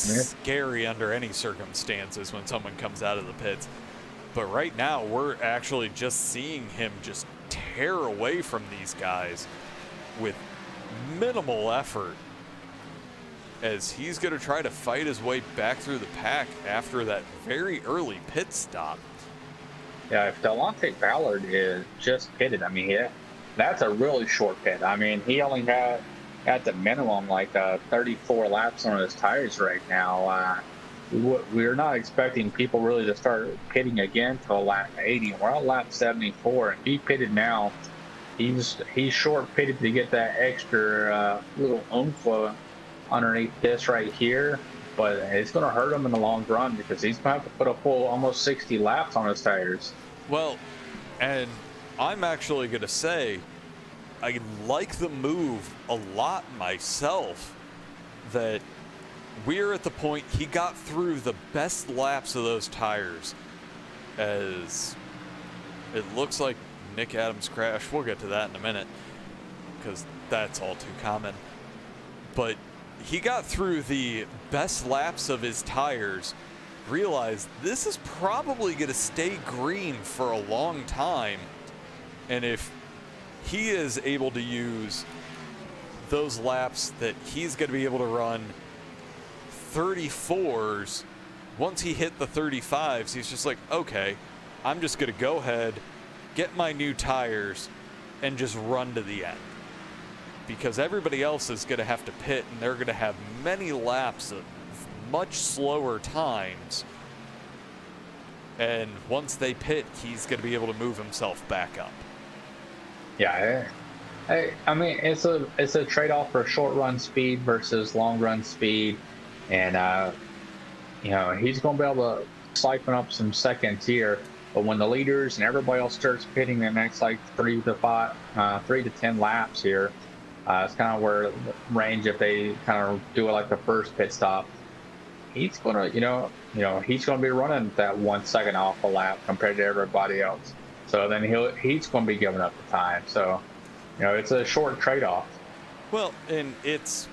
scary under any circumstances when someone comes out of the pits. But right now, we're actually just seeing him just tear away from these guys with minimal effort, as he's going to try to fight his way back through the pack after that very early pit stop. Yeah, if Delonta Ballard is just pitted, I mean, that's a really short pit. I mean, he only had at the minimum like 34 laps on his tires right now. We're not expecting people really to start pitting again till lap 80. We're on lap 74, and he pitted now. He's short pitted to get that extra little oomph underneath this right here, but it's going to hurt him in the long run because he's going to have to put a full almost 60 laps on his tires. Well, and I'm actually going to say I like the move a lot myself, that we're at the point he got through the best laps of those tires, as it looks like Nick Adams crashed. We'll get to that in a minute because that's all too common. But he got through the best laps of his tires, realized this is probably going to stay green for a long time, and if he is able to use those laps that he's going to be able to run 34s, once he hit the 35s, he's just like, okay, I'm just going to go ahead, get my new tires, and just run to the end. Because everybody else is going to have to pit, and they're going to have many laps of much slower times. And once they pit, he's going to be able to move himself back up. Yeah, I mean, it's a trade-off for short run speed versus long run speed, and he's going to be able to siphon up some seconds here. But when the leaders and everybody else starts pitting the next 3 to 10 laps here, it's kind of where the range, if they kind of do it like the first pit stop, he's going to he's going to be running that 1 second off a lap compared to everybody else. So then he's going to be giving up the time. So, it's a short trade-off. Well, and it's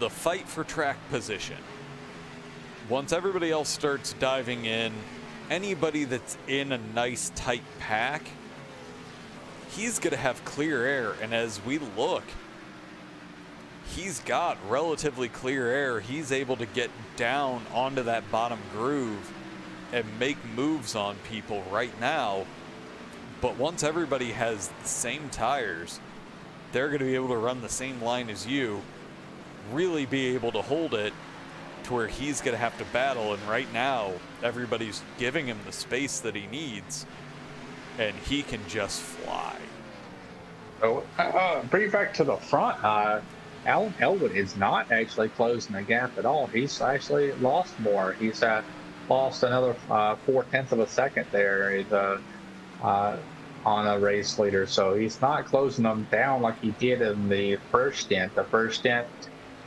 the fight for track position. Once everybody else starts diving in, anybody that's in a nice tight pack, he's going to have clear air. And as we look, he's got relatively clear air. He's able to get down onto that bottom groove and make moves on people right now. But once everybody has the same tires, they're going to be able to run the same line as you, really be able to hold it to where he's going to have to battle. And right now, everybody's giving him the space that he needs, and he can just fly. So, bring it back to the front. Alan Elwood is not actually closing the gap at all. He's actually lost more. He's lost another 4/10 of a second there. He's on a race leader, so he's not closing them down like he did in the first stint. The first stint,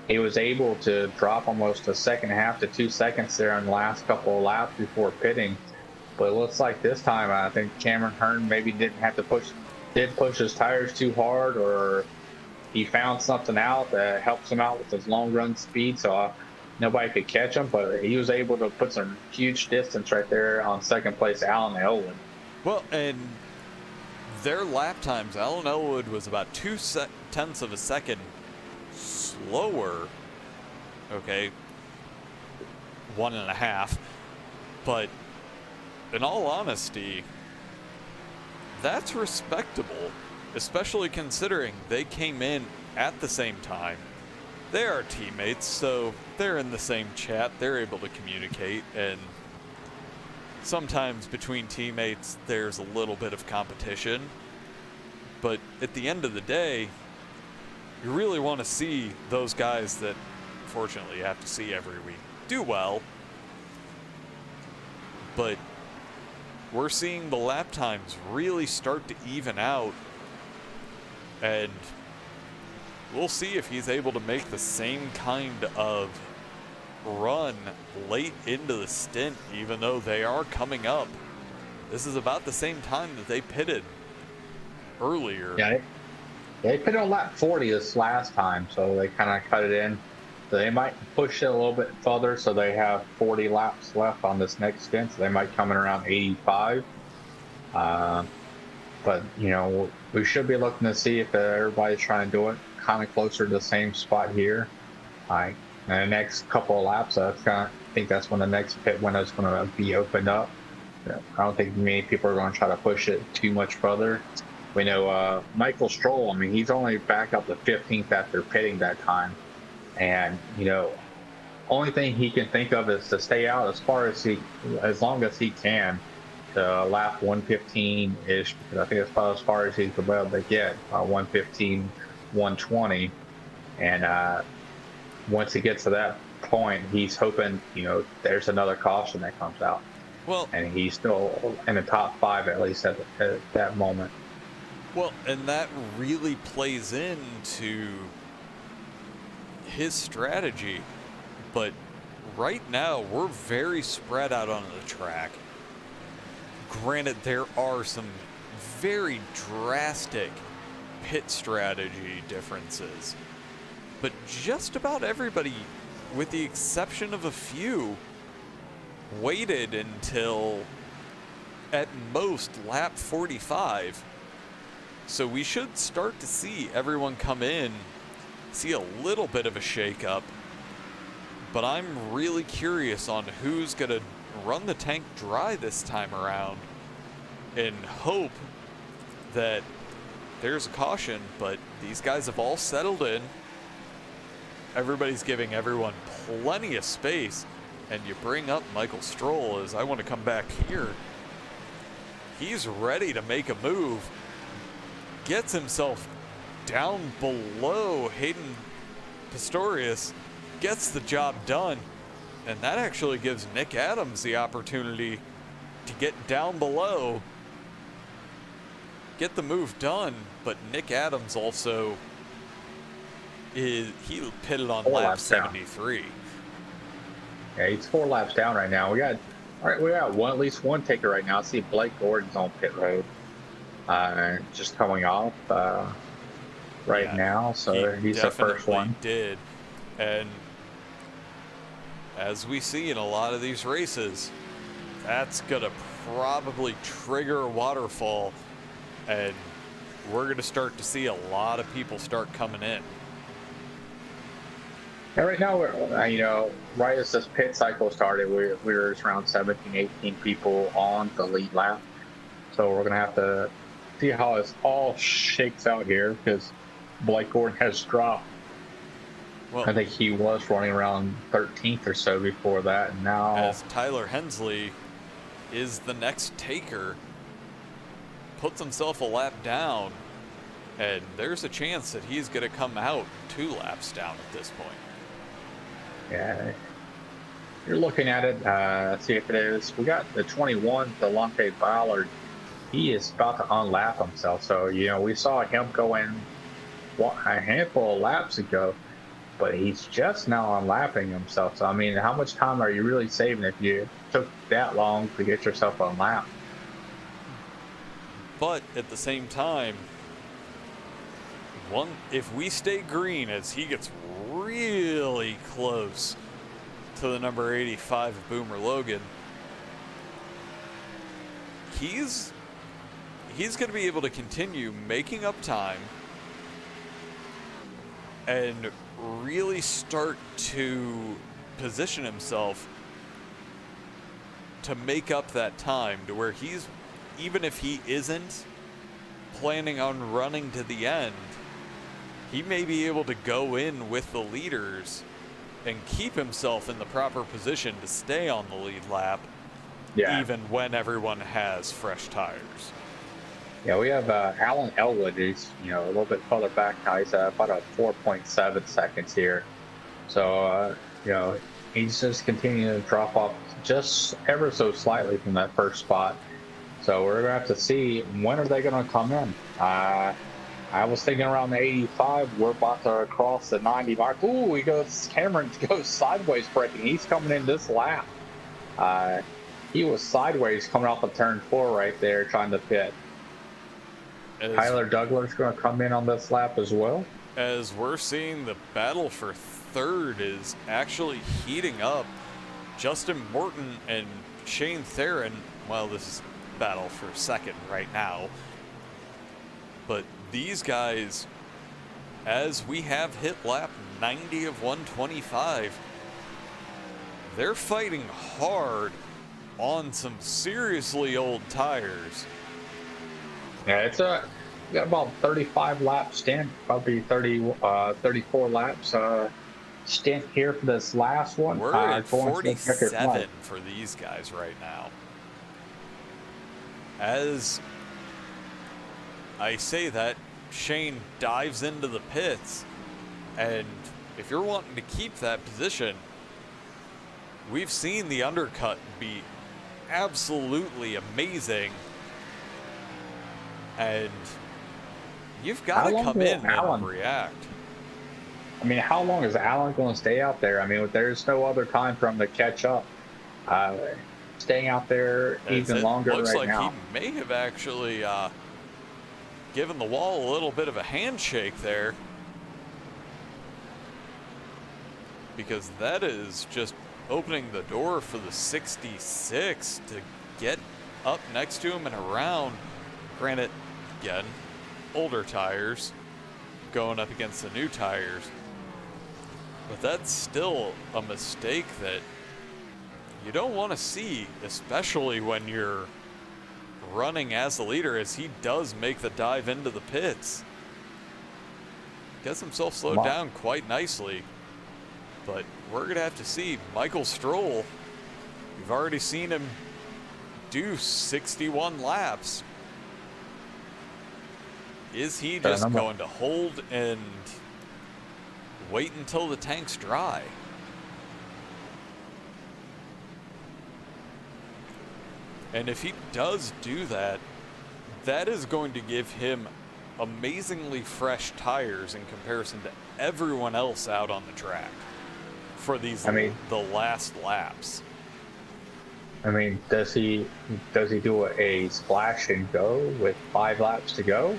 he was able to drop almost a second and a half to 2 seconds there in the last couple of laps before pitting. But it looks like this time, I think Cameron Hearn maybe didn't have to push his tires too hard, or he found something out that helps him out with his long run speed, so nobody could catch him. But he was able to put some huge distance right there on second place, Alan Elwood. Well, and their lap times, Alan Elwood was about 2/10 of a second slower. Okay, 1.5. But in all honesty, that's respectable, especially considering they came in at the same time. They are teammates, so they're in the same chat, they're able to communicate, and sometimes between teammates there's a little bit of competition. But at the end of the day, you really want to see those guys that, unfortunately, you have to see every week do well. But we're seeing the lap times really start to even out, and we'll see if he's able to make the same kind of run late into the stint, even though they are coming up. This is about the same time that they pitted earlier. Yeah, they pitted on lap 40 this last time, so they kind of cut it in. So they might push it a little bit further, so they have 40 laps left on this next stint, so they might come in around 85. But, you know, we should be looking to see if everybody's trying to do it kind of closer to the same spot here. In the next couple of laps, I think that's when the next pit window is going to be opened up. I don't think many people are going to try to push it too much further. We know Michael Stroll, I mean, he's only back up to 15th after pitting that time. And, you know, only thing he can think of is to stay out as long as he can to lap 115-ish, because I think that's about as far as he's able to get, 115, 120. And once he gets to that point, he's hoping, you know, there's another caution that comes out. Well, and he's still in the top 5, at least at that moment. Well, and that really plays into his strategy. But right now, we're very spread out on the track. Granted, there are some very drastic pit strategy differences, but just about everybody, with the exception of a few, waited until at most lap 45. So we should start to see everyone come in, see a little bit of a shake-up. But I'm really curious on who's going to run the tank dry this time around, and hope that there's a caution. But these guys have all settled in. Everybody's giving everyone plenty of space. And you bring up Michael Stroll, as I want to come back here. He's ready to make a move. Gets himself down below Hayden Pistorius. Gets the job done. And that actually gives Nick Adams the opportunity to get down below, get the move done. But Nick Adams also he pitted on lap 73. Yeah, he's 4 laps down right now. We got at least one taker right now. I see Blake Gordon's on pit road, just coming off right now. So he's the first one. Did, and as we see in a lot of these races, that's gonna probably trigger a waterfall, and we're gonna start to see a lot of people start coming in. And right now, we're, right as this pit cycle started, we were around 17, 18 people on the lead lap. So we're going to have to see how this all shakes out here, because Blake Gordon has dropped. Well, I think he was running around 13th or so before that. And now, as Tyler Hensley is the next taker, puts himself a lap down, And there's a chance that he's going to come out 2 laps down at this point. Yeah. You're looking at it, see if it is. We got the 21, Delonte Ballard. He is about to unlap himself. So, we saw him go in a handful of laps ago, but he's just now unlapping himself. So, I mean, how much time are you really saving if you took that long to get yourself unlapped? But at the same time, if we stay green as he gets really close to the number 85 of Boomer Logan, he's going to be able to continue making up time and really start to position himself to make up that time to where even if he isn't planning on running to the end, he may be able to go in with the leaders and keep himself in the proper position to stay on the lead lap, even when everyone has fresh tires. Yeah, we have Alan Elwood. He's a little bit further back now. He's about a 4.7 seconds here. So he's just continuing to drop off just ever so slightly from that first spot. So we're gonna have to see when are they gonna come in. I was thinking around the 85. We're about to cross the 90 mark. Ooh, Cameron goes sideways braking. He's coming in this lap. He was sideways coming off of turn 4 right there, trying to pit. Tyler Douglas going to come in on this lap as well. As we're seeing, the battle for third is actually heating up. Justin Morton and Shane Theron, well, this is battle for second right now. But these guys, as we have hit lap 90 of 125, they're fighting hard on some seriously old tires. Yeah, it's got about 35 lap stint, probably 34 laps stint here for this last one. We're at 47 for these guys right now. As I say that, Shane dives into the pits, and if you're wanting to keep that position, we've seen the undercut be absolutely amazing, and you've got to come in and react. I mean, how long is Alan going to stay out there? I mean, there's no other time for him to catch up. Staying out there even longer right now. Looks like he may have actually given the wall a little bit of a handshake there, because that is just opening the door for the 66 to get up next to him and around. Granted, again, older tires going up against the new tires, but that's still a mistake that you don't want to see, especially when you're running as the leader, as he does make the dive into the pits. Gets himself slowed down quite nicely, but we're going to have to see. Michael Stroll, we've already seen him do 61 laps. Is he just going to hold and wait until the tank's dry? And if he does do that, that is going to give him amazingly fresh tires in comparison to everyone else out on the track for these the last laps. I mean, does he do a splash and go with 5 laps to go?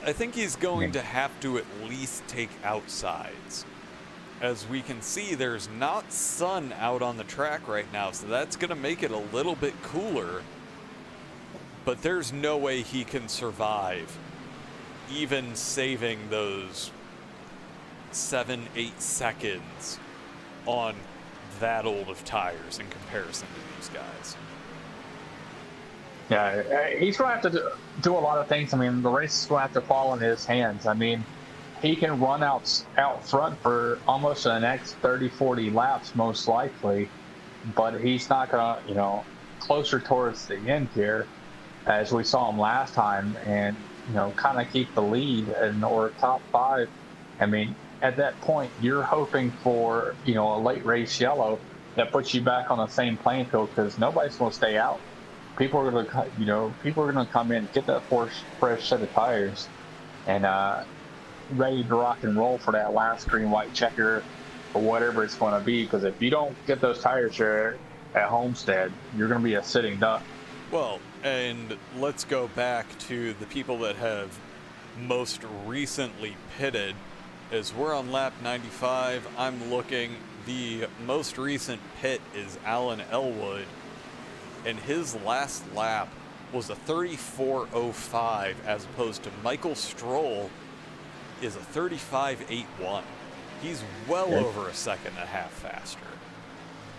I think he's going to have to at least take outsides. As we can see, there's not sun out on the track right now, so that's going to make it a little bit cooler. But there's no way he can survive, even saving those 7-8 seconds on that old of tires in comparison to these guys. Yeah, he's going to have to do a lot of things. I mean, the race is going to have to fall in his hands. I mean, he can run out front for almost the next 30, 40 laps, most likely, but he's not going to, closer towards the end here, as we saw him last time, and kind of keep the lead or top 5. I mean, at that point, you're hoping for a late race yellow that puts you back on the same playing field, because nobody's going to stay out. People are going to people are going to come in, get that fresh set of tires, and ready to rock and roll for that last green white checker or whatever it's going to be. Because if you don't get those tires there at Homestead, you're going to be a sitting duck. Well, and let's go back to the people that have most recently pitted. As we're on lap 95, I'm looking. The most recent pit is Alan Elwood, and his last lap was a 34.05, as opposed to Michael Stroll is a 35.81. He's well over a second and a half faster.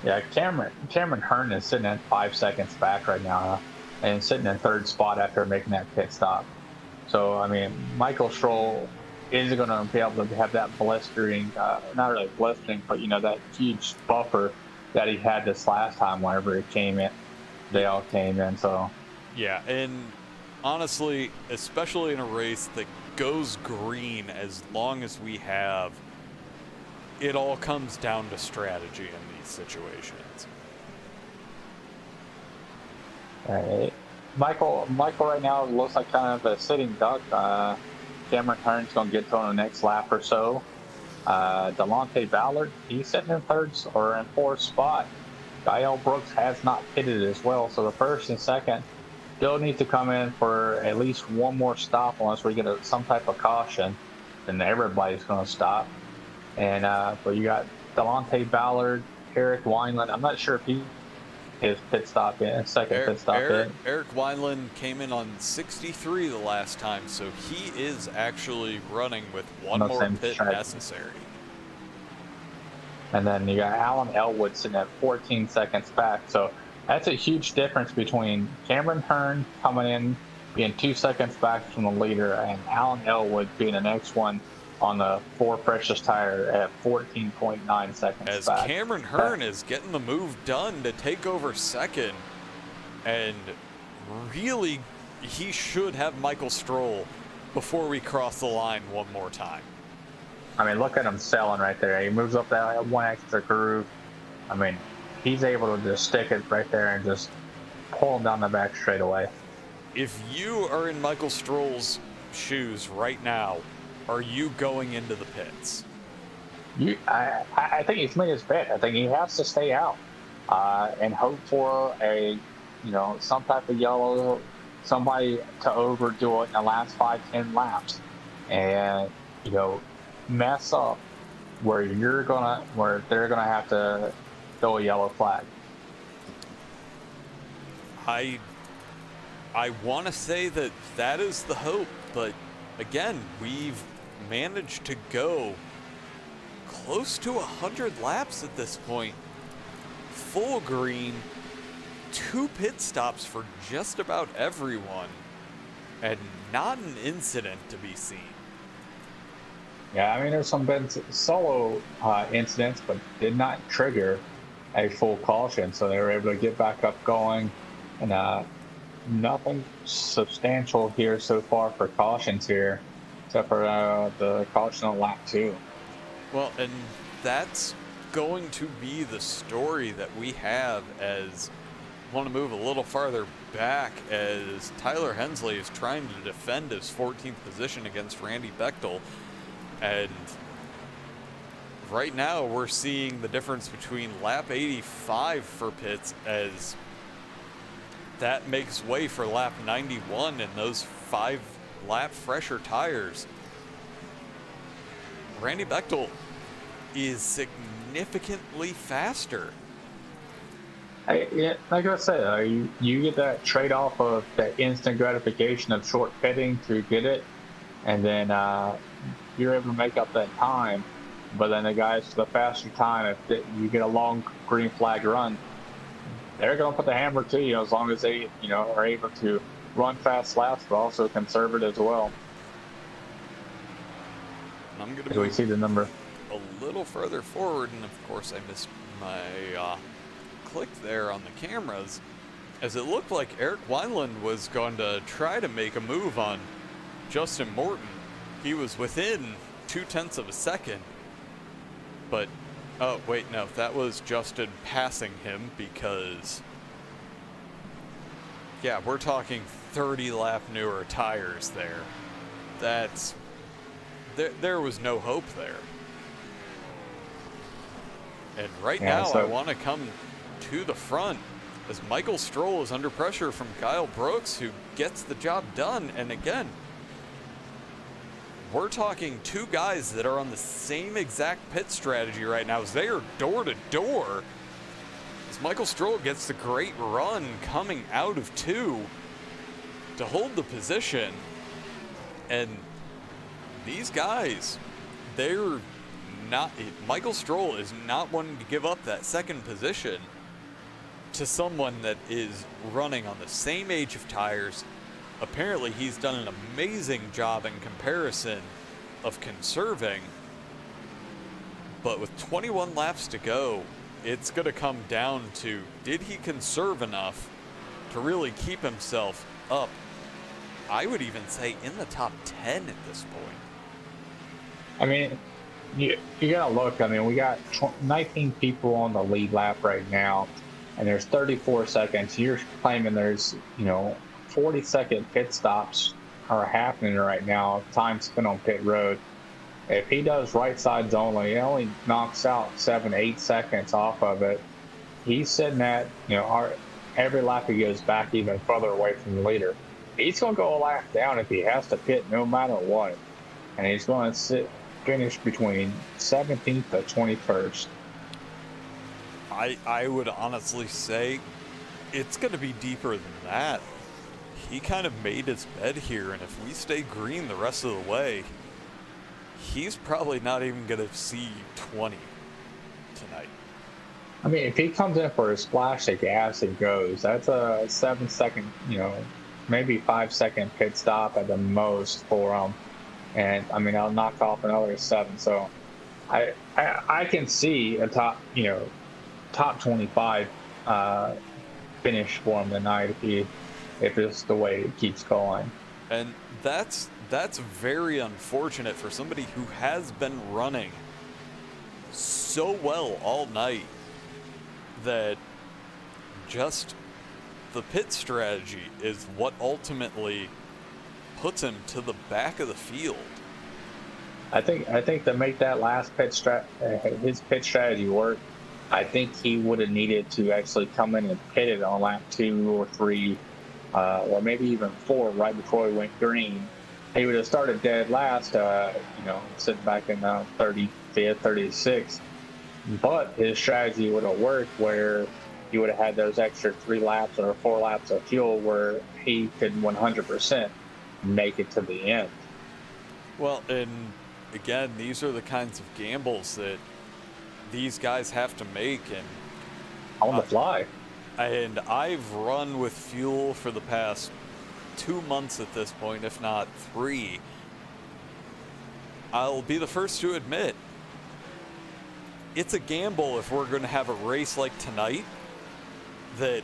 Yeah, Cameron Hearn is sitting at 5 seconds back right now, and sitting in third spot after making that pit stop. So, I mean, Michael Stroll is going to be able to have that blistering, not really blistering, but, that huge buffer that he had this last time whenever it came in. They all came in, so. Yeah, and honestly, especially in a race that goes green as long as we have, it all comes down to strategy in these situations. All right. Michael right now looks like kind of a sitting duck. Cameron Hearn's going to get to on the next lap or so. Delonte Ballard, he's sitting in fourth spot. Gael Brooks has not pitted as well, so the first and second still need to come in for at least one more stop unless we get some type of caution. Then everybody's going to stop. And but you got Delonte Ballard, Eric Wineland. I'm not sure if his pit stop in, pit stop in. Eric Wineland came in on 63 the last time, so he is actually running with one more pit necessary. And then you got Alan Elwood sitting at 14 seconds back. So that's a huge difference between Cameron Hearn coming in, being 2 seconds back from the leader, and Alan Elwood being the next one on the 4 freshest tire at 14.9 seconds as back. Cameron Hearn is getting the move done to take over second, and really he should have Michael Stroll before we cross the line one more time. I mean, look at him selling right there. He moves up that one extra groove. I mean, he's able to just stick it right there and just pull him down the back straight away. If you are in Michael Stroll's shoes right now, are you going into the pits? I think he's made his bet. I think he has to stay out and hope for some type of yellow, somebody to overdo it in the last 5-10 laps, and mess up where they're gonna have to throw a yellow flag. I want to say that is the hope, but again, we've managed to go close to 100 laps at this point. Full green, 2 pit stops for just about everyone, and not an incident to be seen. Yeah, I mean, there's some been solo incidents, but did not trigger a full caution, so they were able to get back up going, and nothing substantial here so far for cautions here, except for the caution on lap 2. Well, and that's going to be the story that we have as want to move a little farther back, as Tyler Hensley is trying to defend his 14th position against Randy Bechtel. And right now we're seeing the difference between lap 85 for pits, as that makes way for lap 91 and those 5 lap fresher tires. Randy Bechtel is significantly faster. Yeah, like I said, you get that trade-off of that instant gratification of short pitting to get it, and then you're able to make up that time. But then the guys with the faster time, if you get a long green flag run, they're going to put the hammer to you as long as they are able to run fast laps, but also conserve it as well. I'm going to we see the number a little further forward, and of course I missed my click there on the cameras. as it looked like Eric Wineland was going to try to make a move on Justin Morton. He was within 0.2 of a second, but oh wait, no, that was Justin passing him, because yeah, we're talking 30 lap newer tires there. There was no hope there. And right now, I want to come to the front as Michael Stroll is under pressure from Kyle Brooks, who gets the job done. And again, we're talking two guys that are on the same exact pit strategy right now, as they are door to door. As Michael Stroll gets the great run coming out of 2 to hold the position. And these guys, they're not, Michael Stroll is not wanting to give up that second position to someone that is running on the same age of tires. Apparently he's done an amazing job in comparison of conserving, but with 21 laps to go, it's going to come down to, did he conserve enough to really keep himself up? I would even say in the top 10 at this point. I mean, you gotta look. I mean, we got 19 people on the lead lap right now, and there's 34 seconds. You're claiming there's 40-second pit stops are happening right now. Time spent on pit road. If he does right sides only, he only knocks out 7-8 seconds off of it. He's sitting at every lap he goes back even further away from the leader. He's gonna go a lap down if he has to pit, no matter what, and he's going to finish between 17th to 21st. I would honestly say it's going to be deeper than that. He kind of made his bed here, and if we stay green the rest of the way, he's probably not even going to see 20 tonight. I mean, if he comes in for a splash of gas and goes, that's a 7-second, maybe 5-second pit stop at the most for him. And I mean, I'll knock off another 7. So I can see a top 25 finish for him tonight if it's the way it keeps going. And that's very unfortunate for somebody who has been running so well all night, that just the pit strategy is what ultimately puts him to the back of the field. I think to make that last his pit strategy work, I think he would have needed to actually come in and pit it on lap 2 or 3, or maybe even 4 right before he went green. He would have started dead last, sitting back in 35th, 36th. But his strategy would have worked where he would have had those extra 3 laps or 4 laps of fuel where he could 100% make it to the end. Well, and again, these are the kinds of gambles that these guys have to make, and on the fly. And I've run with fuel for the past 2 months at this point, if not 3. I'll be the first to admit, it's a gamble if we're going to have a race like tonight that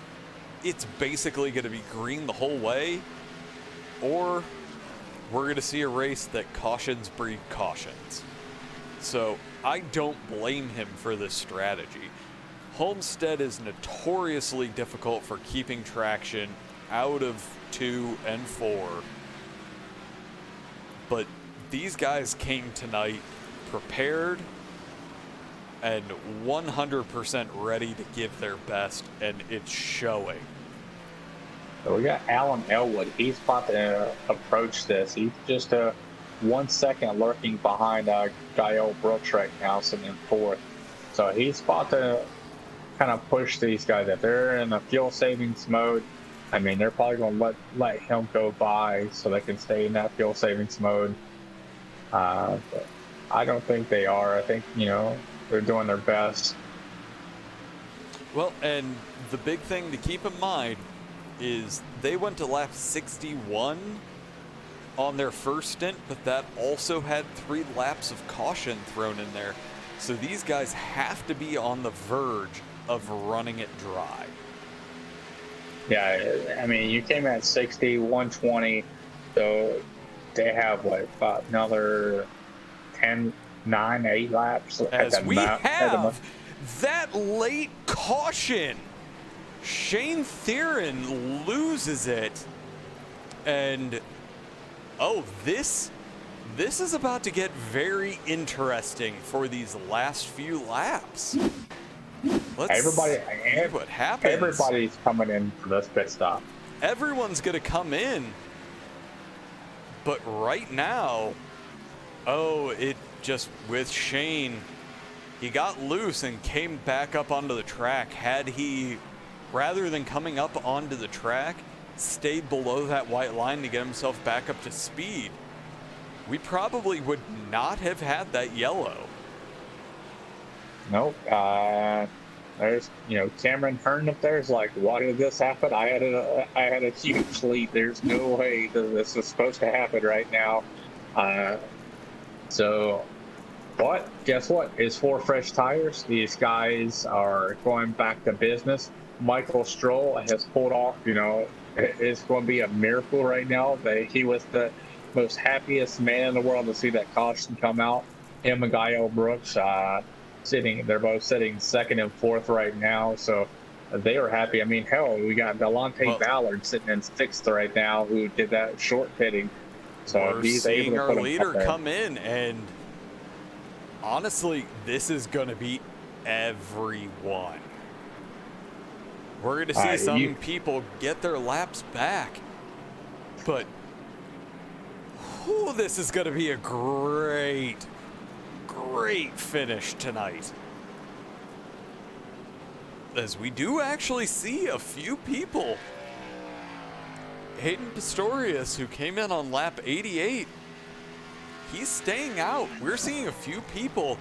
it's basically going to be green the whole way, or we're going to see a race that cautions breed cautions. So I don't blame him for this strategy. Homestead is notoriously difficult for keeping traction out of 2 and 4. But these guys came tonight prepared and 100% ready to give their best, and it's showing. So we got Alan Elwood. He's about to approach this. He's just 1 second lurking behind Kyle Brooks right now, sitting in 4th. So he's about to kind of push these guys. If they're in a fuel savings mode, I mean, they're probably going to let him go by so they can stay in that fuel savings mode. But I don't think they are. I think, they're doing their best. Well, and the big thing to keep in mind is they went to lap 61 on their first stint, but that also had 3 laps of caution thrown in there. So these guys have to be on the verge of running it dry. Yeah, I mean, you came at 60, 120, so they have what, about another 10, 9, 8 laps As at the we at have that late caution. Shane Theron loses it. And oh, this is about to get very interesting for these last few laps. Let's see what happens. Everybody's coming in for this pit stop. Everyone's going to come in. But right now, oh, it just with Shane, he got loose and came back up onto the track. Had he, rather than coming up onto the track, stayed below that white line to get himself back up to speed, we probably would not have had that yellow. Nope. There's, Cameron Hearn up there is like, why did this happen? I had a huge lead. There's no way that this is supposed to happen right now. But guess what? It's 4 fresh tires. These guys are going back to business. Michael Stroll has pulled off, it's going to be a miracle right now. He was the most happiest man in the world to see that caution come out. Him and Guy Brooks, they're both sitting 2nd and 4th right now. So they are happy. I mean, hell, we got Delonte Ballard sitting in 6th right now, who did that short pitting. So he's seeing our leader come in, and honestly, this is going to be everyone. We're going to see some people get their laps back, but this is going to be a great finish tonight. As we do actually see a few people. Hayden Pistorius, who came in on lap 88, he's staying out. We're seeing a few people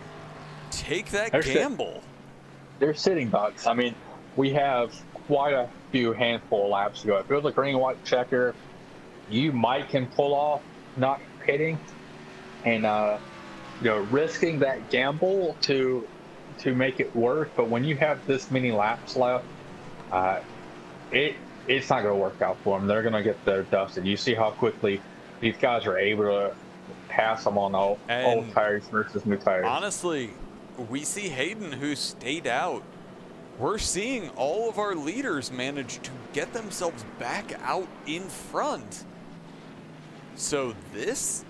take that gamble. They're sitting bucks. I mean, we have quite a few handful of laps to go. If it was a green white checker, you might can pull off not pitting and risking that gamble to make it work. But when you have this many laps left, it's not going to work out for them. They're going to get their dusted. You see how quickly these guys are able to pass them on old tires versus new tires. Honestly, we see Hayden, who stayed out. We're seeing all of our leaders manage to get themselves back out in front. So this...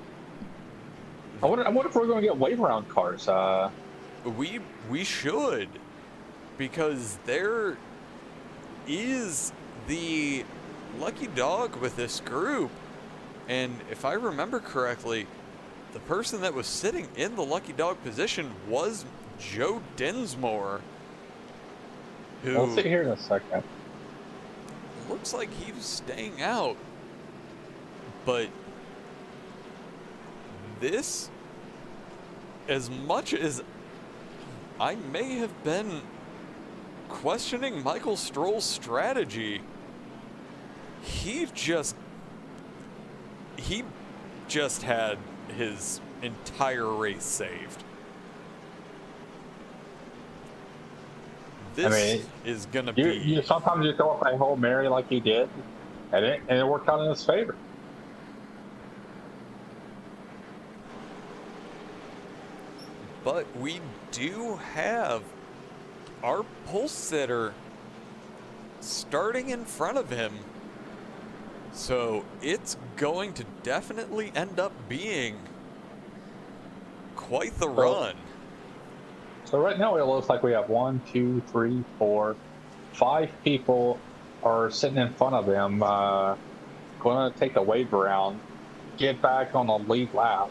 I wonder if we're going to get wave around cars. We should, because there is the lucky dog with this group, and if I remember correctly, the person that was sitting in the lucky dog position was Joe Dinsmore, who we'll see here in a second. Looks like he was staying out, but this, as much as I may have been questioning Michael Stroll's strategy, he just had his entire race saved. This is gonna be. You sometimes you throw up a Hail Mary like he did, and it worked out in his favor. But we do have our pole sitter starting in front of him. So it's going to definitely end up being quite the run. So right now it looks like we have 1, 2, 3, 4, 5 people are sitting in front of him, going to take the wave around, get back on the lead lap.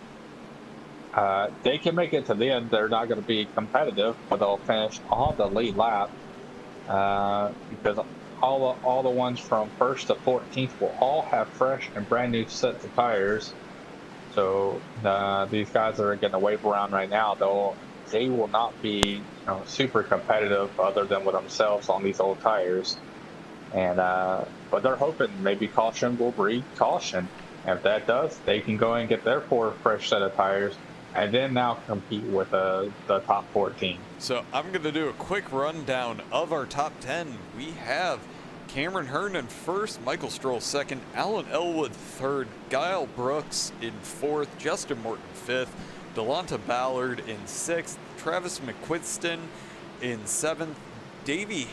They can make it to the end. They're not going to be competitive, but they'll finish on the lead lap because all the ones from 1st to 14th will all have fresh and brand new sets of tires. So these guys that are getting a wave around right now, they will not be super competitive other than with themselves on these old tires. And but they're hoping maybe caution will breed caution. And if that does, they can go and get their 4 fresh set of tires and then now compete with the top 14. So I'm going to do a quick rundown of our top 10. We have Cameron Hearn in first, Michael Stroll second, Alan Elwood third, Guile Brooks in fourth, Justin Morton fifth, Delonta Ballard in sixth, Travis McQuiston in seventh, Davey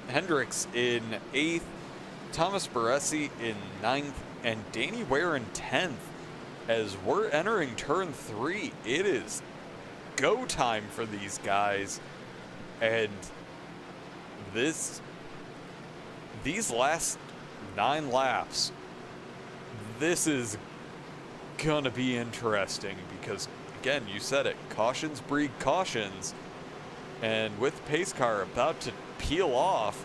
Hendricks in eighth, Thomas Baresi in ninth, and Danny Ware in 10th. As we're entering turn 3, it is go time for these guys. And these last 9 laps, this is gonna be interesting because, again, you said it, cautions breed cautions. And with pace car about to peel off,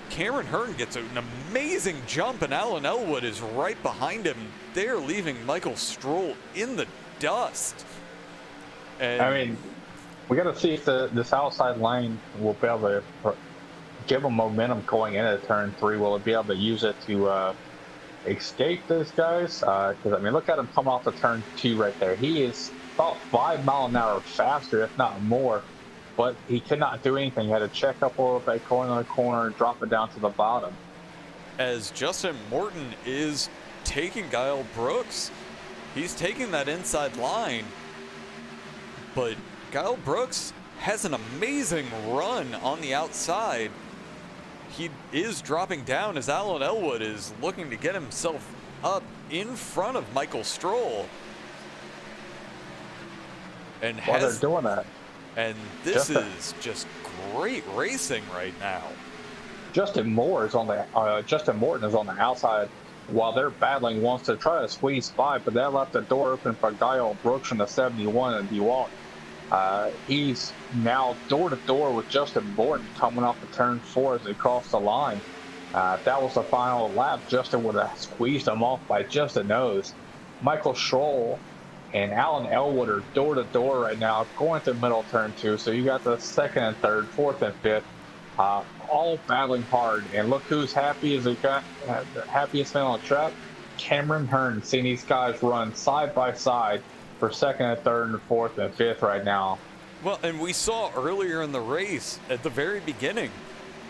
Cameron Hearn gets an amazing jump, and Alan Elwood is right behind him. They're leaving Michael Stroll in the dust. And I mean, we got to see if this outside lane will be able to give them momentum going into turn 3. Will it be able to use it to escape those guys? Because, I mean, look at him coming off the turn 2 right there. He is about 5 miles an hour faster, if not more. But he could not do anything. He had to check up a little bit, go in the corner, and drop it down to the bottom. As Justin Morton is taking Guile Brooks, he's taking that inside line. But Guile Brooks has an amazing run on the outside. He is dropping down as Alan Elwood is looking to get himself up in front of Michael Stroll. And While they're doing that. And this is just great racing right now. Justin Morton is on the outside while they're battling, wants to try to squeeze by, but that left the door open for Guile Brooks from the 71 and DeWalt. He's now door to door with Justin Morton coming off the turn 4 as they cross the line. If that was the final lap, Justin would have squeezed him off by just a nose. Michael Stroll and Alan Elwood are door to door right now, going to middle turn 2. So you got the second and third, fourth and fifth, all battling hard. And look who's happy as they got the happiest man on the track, Cameron Hearn. Seeing these guys run side by side for second and third and fourth and fifth right now. Well, and we saw earlier in the race at the very beginning,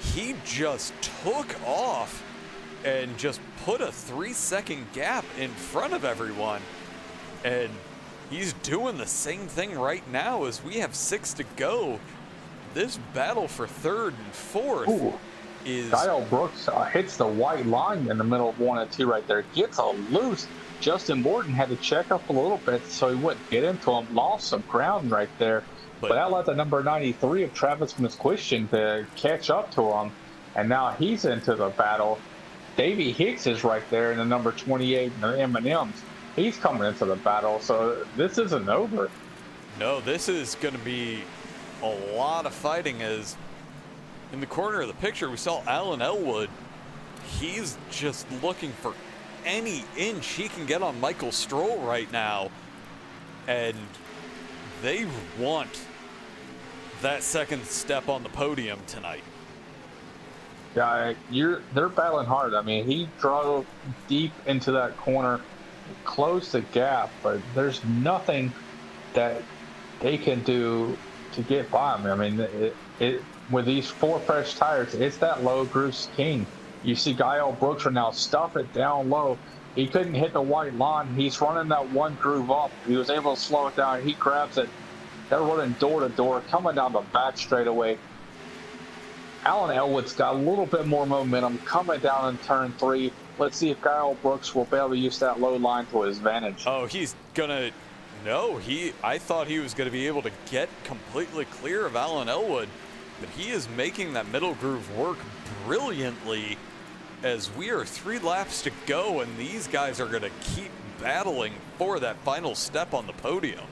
he just took off and just put a 3-second gap in front of everyone. And he's doing the same thing right now as we have 6 to go. This battle for third and fourth is... Guile Brooks hits the white line in the middle of 1 and 2 right there. Gets a loose. Justin Morton had to check up a little bit so he wouldn't get into him. Lost some ground right there. But that let the number 93 of Travis McQuiston to catch up to him. And now he's into the battle. Davey Hicks is right there in the number 28 in the M&Ms. He's coming into the battle, so this isn't over. No, this is going to be a lot of fighting. As in the corner of the picture, we saw Alan Elwood. He's just looking for any inch he can get on Michael Stroll right now. And they want that second step on the podium tonight. Yeah, they're battling hard. I mean, he drove deep into that corner, closed the gap, but there's nothing that they can do to get by him. I mean, with these 4 fresh tires, it's that low groove's king. You see Guile Brooks right now stuff it down low. He couldn't hit the white line. He's running that 1 groove up. He was able to slow it down. He grabs it. They're running door to door, coming down the back straightaway. Alan Elwood's got a little bit more momentum coming down in turn 3. Let's see if Guile Brooks will be able to use that low line to his advantage. Oh, he's gonna... No, I thought he was going to be able to get completely clear of Alan Elwood, but he is making that middle groove work brilliantly as we are 3 laps to go, and these guys are going to keep battling for that final step on the podium.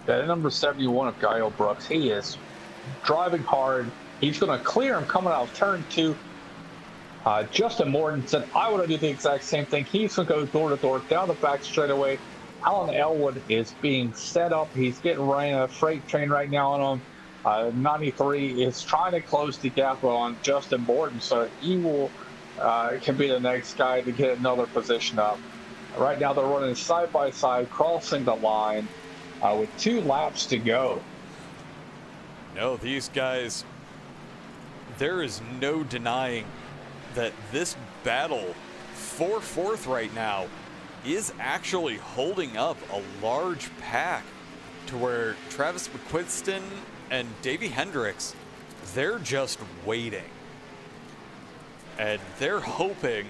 That number 71 of Guile Brooks, he is driving hard. He's going to clear him coming out of turn 2. Justin Morton said, I want to do the exact same thing. He's going to go door to door down the back straightaway. Alan Elwood is being set up. He's getting ran a freight train right now on him. 93 is trying to close the gap on Justin Morton, so he will can be the next guy to get another position up. Right now they're running side by side, crossing the line with 2 laps to go. No, these guys, there is no denying that this battle for fourth right now is actually holding up a large pack to where Travis McQuiston and Davey Hendricks, they're just waiting. And they're hoping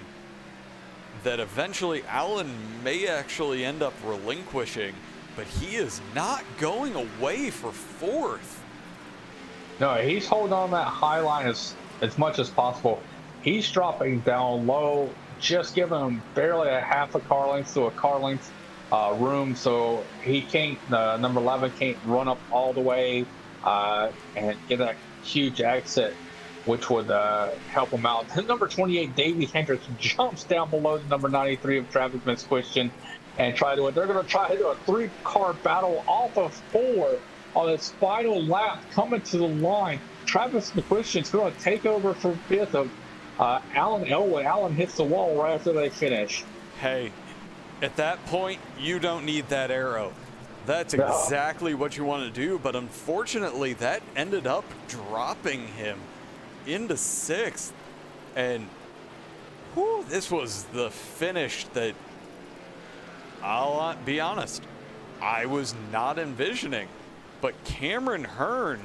that eventually Allen may actually end up relinquishing, but he is not going away for fourth. No, he's holding on that high line as much as possible. He's dropping down low, just giving him barely a half a car length to a car length room, so he can't, number 11 can't run up all the way and get that huge exit, which would help him out. Then number 28, Davey Hendricks, jumps down below the number 93 of Travis McQuiston and they're going to try to do a 3-car battle off of 4 on this final lap coming to the line. Travis McQuiston's going to take over for 5th of Alan Elwood. Alan hits the wall right after they finish. Hey, at that point, you don't need that arrow. That's exactly what you want to do, but unfortunately, that ended up dropping him into 6th. And whew, this was the finish that, I'll be honest, I was not envisioning. But Cameron Hearn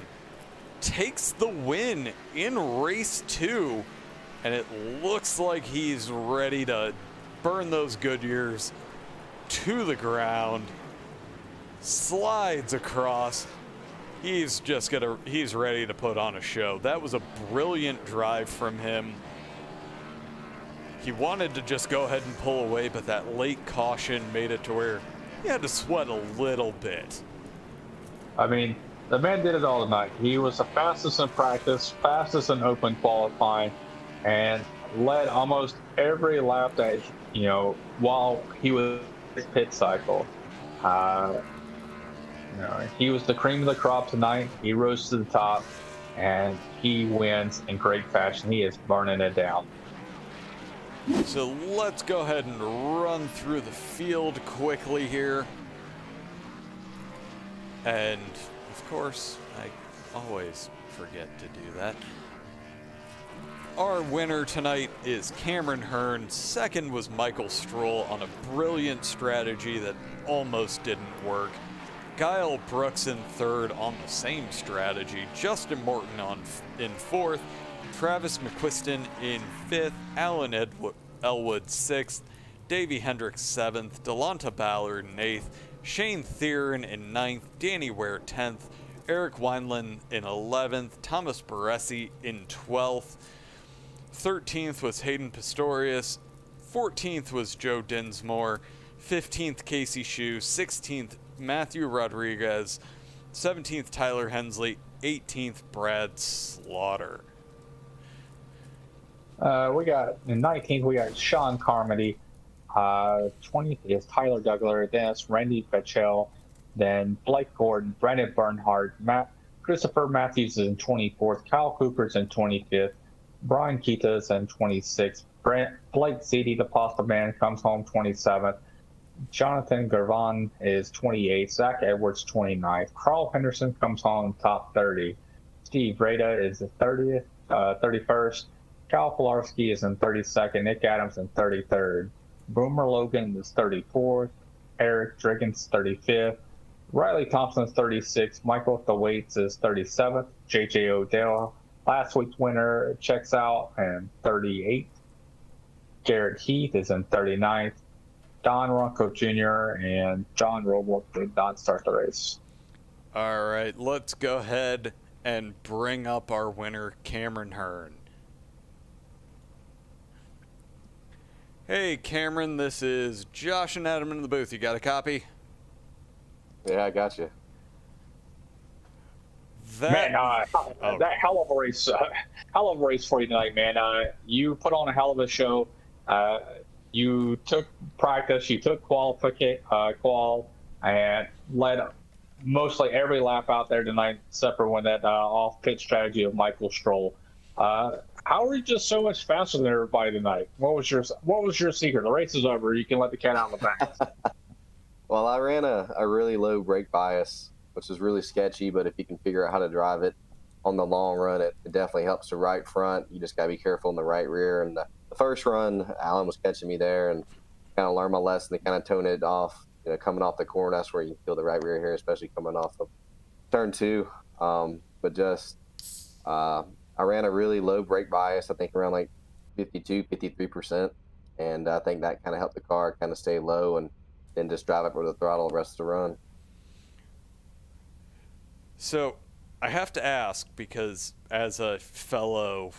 takes the win in race 2, and it looks like he's ready to burn those Goodyears to the ground, slides across. He's ready to put on a show. That was a brilliant drive from him. He wanted to just go ahead and pull away, but that late caution made it to where he had to sweat a little bit. I mean, the man did it all tonight. He was the fastest in practice, fastest in open qualifying, and led almost every lap that, while he was in his pit cycle. He was the cream of the crop tonight. He rose to the top, and he wins in great fashion. He is burning it down. So let's go ahead and run through the field quickly here. And, of course, I always forget to do that. Our winner tonight is Cameron Hearn. 2nd was Michael Stroll on a brilliant strategy that almost didn't work. Kyle Brooks in 3rd on the same strategy. Justin Morton in 4th. Travis McQuiston in 5th. Alan Elwood 6th. Davey Hendricks 7th. Delonta Ballard in 8th. Shane Theron in 9th. Danny Ware 10th. Eric Wineland in 11th. Thomas Baresi in 12th. 13th was Hayden Pistorius. 14th was Joe Dinsmore. 15th Casey Shue. 16th Matthew Rodriguez. 17th Tyler Hensley. 18th Brad Slaughter. We got in 19th, we got Sean Carmody. 20th is Tyler Douglas, then it's Randy Bechel, then Blake Gordon, Brandon Bernhardt, Christopher Matthews is in 24th, Kyle Cooper's in 25th, Brian Keita's in 26th, Blake Ziti, the Pasta Man, comes home 27th, Jonathan Garvan is 28th, Zach Edwards 29th, Carl Henderson comes home top 30, Steve Rada is the 31st, Kyle Pilarski is in 32nd, Nick Adams in 33rd, Boomer Logan is 34th, Eric Driggins 35th, Riley Thompson is 36th, Michael Thwaites is 37th, JJ Odell, last week's winner, checks out in 38th, Garrett Heath is in 39th, Don Ronco Jr. and John Robles did not start the race. All right, let's go ahead and bring up our winner, Cameron Hearn. Hey, Cameron, this is Josh and Adam in the booth. You got a copy? Yeah, I got you. Man, that hell of a race for you tonight, man. You put on a hell of a show. You took practice, you took qual, and led mostly every lap out there tonight, except for when that off-pit strategy of Michael Stroll. How are you just so much faster than everybody tonight? What was your secret? The race is over. You can let the cat out of the bag. Well, I ran a really low brake bias, which is really sketchy, but if you can figure out how to drive it, on the long run, it definitely helps the right front. You just got to be careful in the right rear. And the first run, Alan was catching me there and kind of learned my lesson to kind of tone it off. Coming off the corner, that's where you feel the right rear here, especially coming off of turn 2. But just I ran a really low brake bias, I think around like 52, 53%. And I think that kind of helped the car kind of stay low and then just drive up with the throttle the rest of the run. So I have to ask, because as a fellow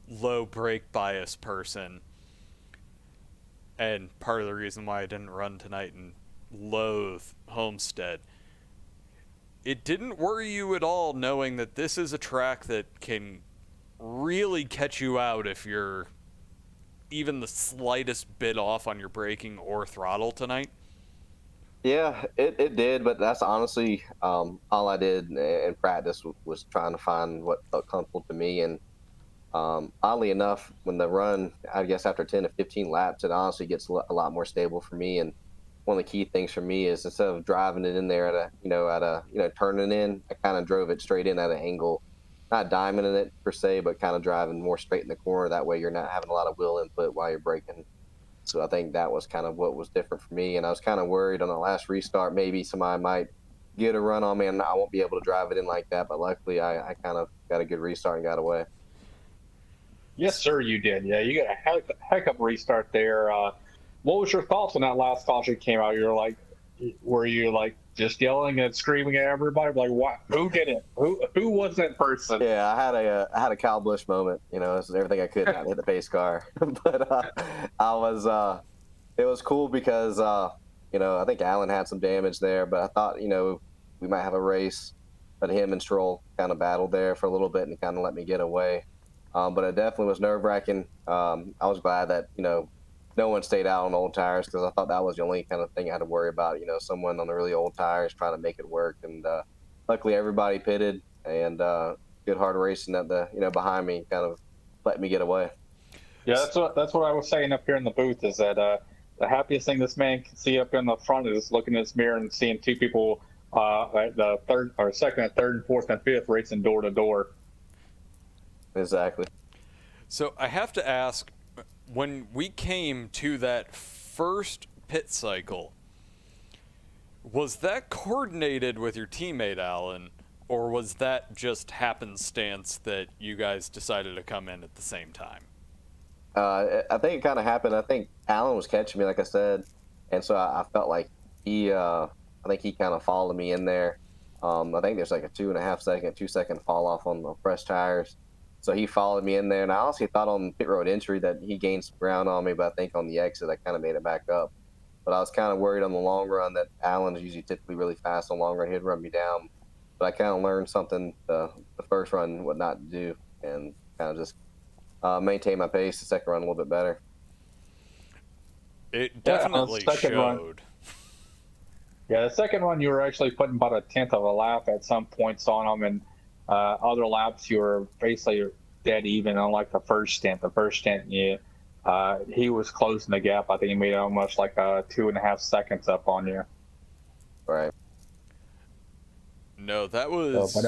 low brake bias person, and part of the reason why I didn't run tonight and loathe Homestead, it didn't worry you at all knowing that this is a track that can really catch you out if you're even the slightest bit off on your braking or throttle tonight? Yeah, it did, but that's honestly all I did in practice was trying to find what felt comfortable to me. And oddly enough, when the run, I guess after 10 to 15 laps, it honestly gets a lot more stable for me. And one of the key things for me is instead of driving it in there turning in, I kind of drove it straight in at an angle, not diamonding it per se, but kind of driving more straight in the corner. That way you're not having a lot of wheel input while you're braking. So I think that was kind of what was different for me. And I was kind of worried on the last restart, maybe somebody might get a run on me and I won't be able to drive it in like that. But luckily I kind of got a good restart and got away. Yes, sir, you did. Yeah, you got a heck of a restart there. What was your thoughts when that last caution came out? Were you like just yelling and screaming at everybody? Like, what? Who did it? Who was that person? Yeah, I had a Kyle Busch moment. This is everything I could not hit the pace car. But it was cool because I think Alan had some damage there, but I thought we might have a race. But him and Stroll kind of battled there for a little bit and kind of let me get away. But it definitely was nerve-wracking. I was glad that no one stayed out on old tires because I thought that was the only kind of thing I had to worry about. Someone on the really old tires trying to make it work. And luckily everybody pitted and good hard racing at the behind me kind of let me get away. Yeah, that's what I was saying up here in the booth is that the happiest thing this man can see up in the front is looking in his mirror and seeing two people at the second, third, fourth, and fifth racing door to door. Exactly. So I have to ask, when we came to that first pit cycle, was that coordinated with your teammate, Alan, or was that just happenstance that you guys decided to come in at the same time? I think it kind of happened. I think Alan was catching me, like I said, and so I felt like I think he kind of followed me in there. I think there's like a 2 second fall off on the fresh tires. So he followed me in there, and I honestly thought on pit road entry that he gained some ground on me, but I think on the exit I kind of made it back up. But I was kind of worried on the long run that Alan's usually typically really fast on long run. He'd run me down. But I kind of learned something the first run what not to do and kind of just maintain my pace the second run a little bit better. It definitely showed. Yeah, the second one you were actually putting about a tenth of a lap at some points on them, and other laps you were basically dead even on like the first stint. The first stint, he was closing the gap. I think he made almost like 2.5 seconds up on you. Right. No, that was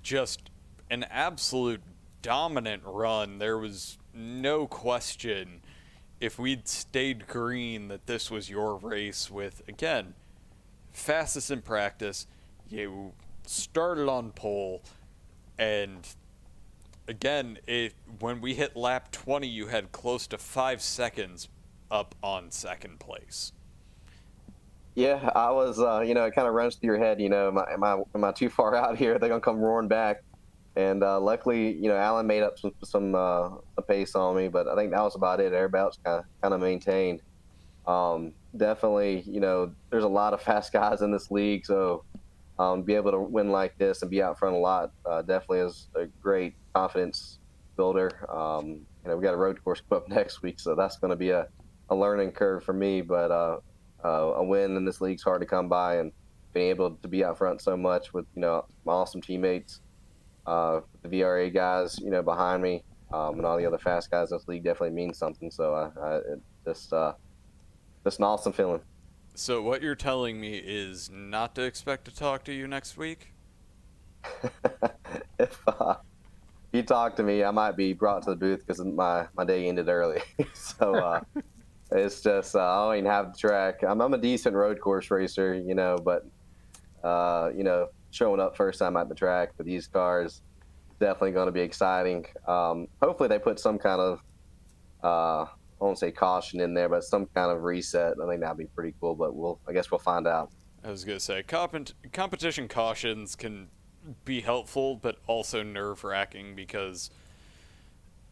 just an absolute dominant run. There was no question, if we'd stayed green, that this was your race with, again, fastest in practice. You started on pole, and again, when we hit lap 20, you had close to 5 seconds up on second place. Yeah, I was, it kind of runs through your head, am I too far out here? They're going to come roaring back. And luckily, Alan made up some pace on me, but I think that was about it. Everybody else kind of maintained. Definitely, there's a lot of fast guys in this league, so be able to win like this and be out front a lot definitely is a great confidence builder. We got a road course come up next week, so that's going to be a learning curve for me. But a win in this league's hard to come by, and being able to be out front so much with my awesome teammates, the VRA guys behind me, and all the other fast guys in this league definitely means something. So it's just an awesome feeling. So what you're telling me is not to expect to talk to you next week? if you talk to me, I might be brought to the booth because my day ended early. So it's just I don't even have the track. I'm a decent road course racer, but showing up first time at the track with these cars definitely going to be exciting. Hopefully they put some kind of I won't say caution in there, but some kind of reset. I think that'd be pretty cool. But I guess we'll find out. I was gonna say competition cautions can be helpful, but also nerve-wracking because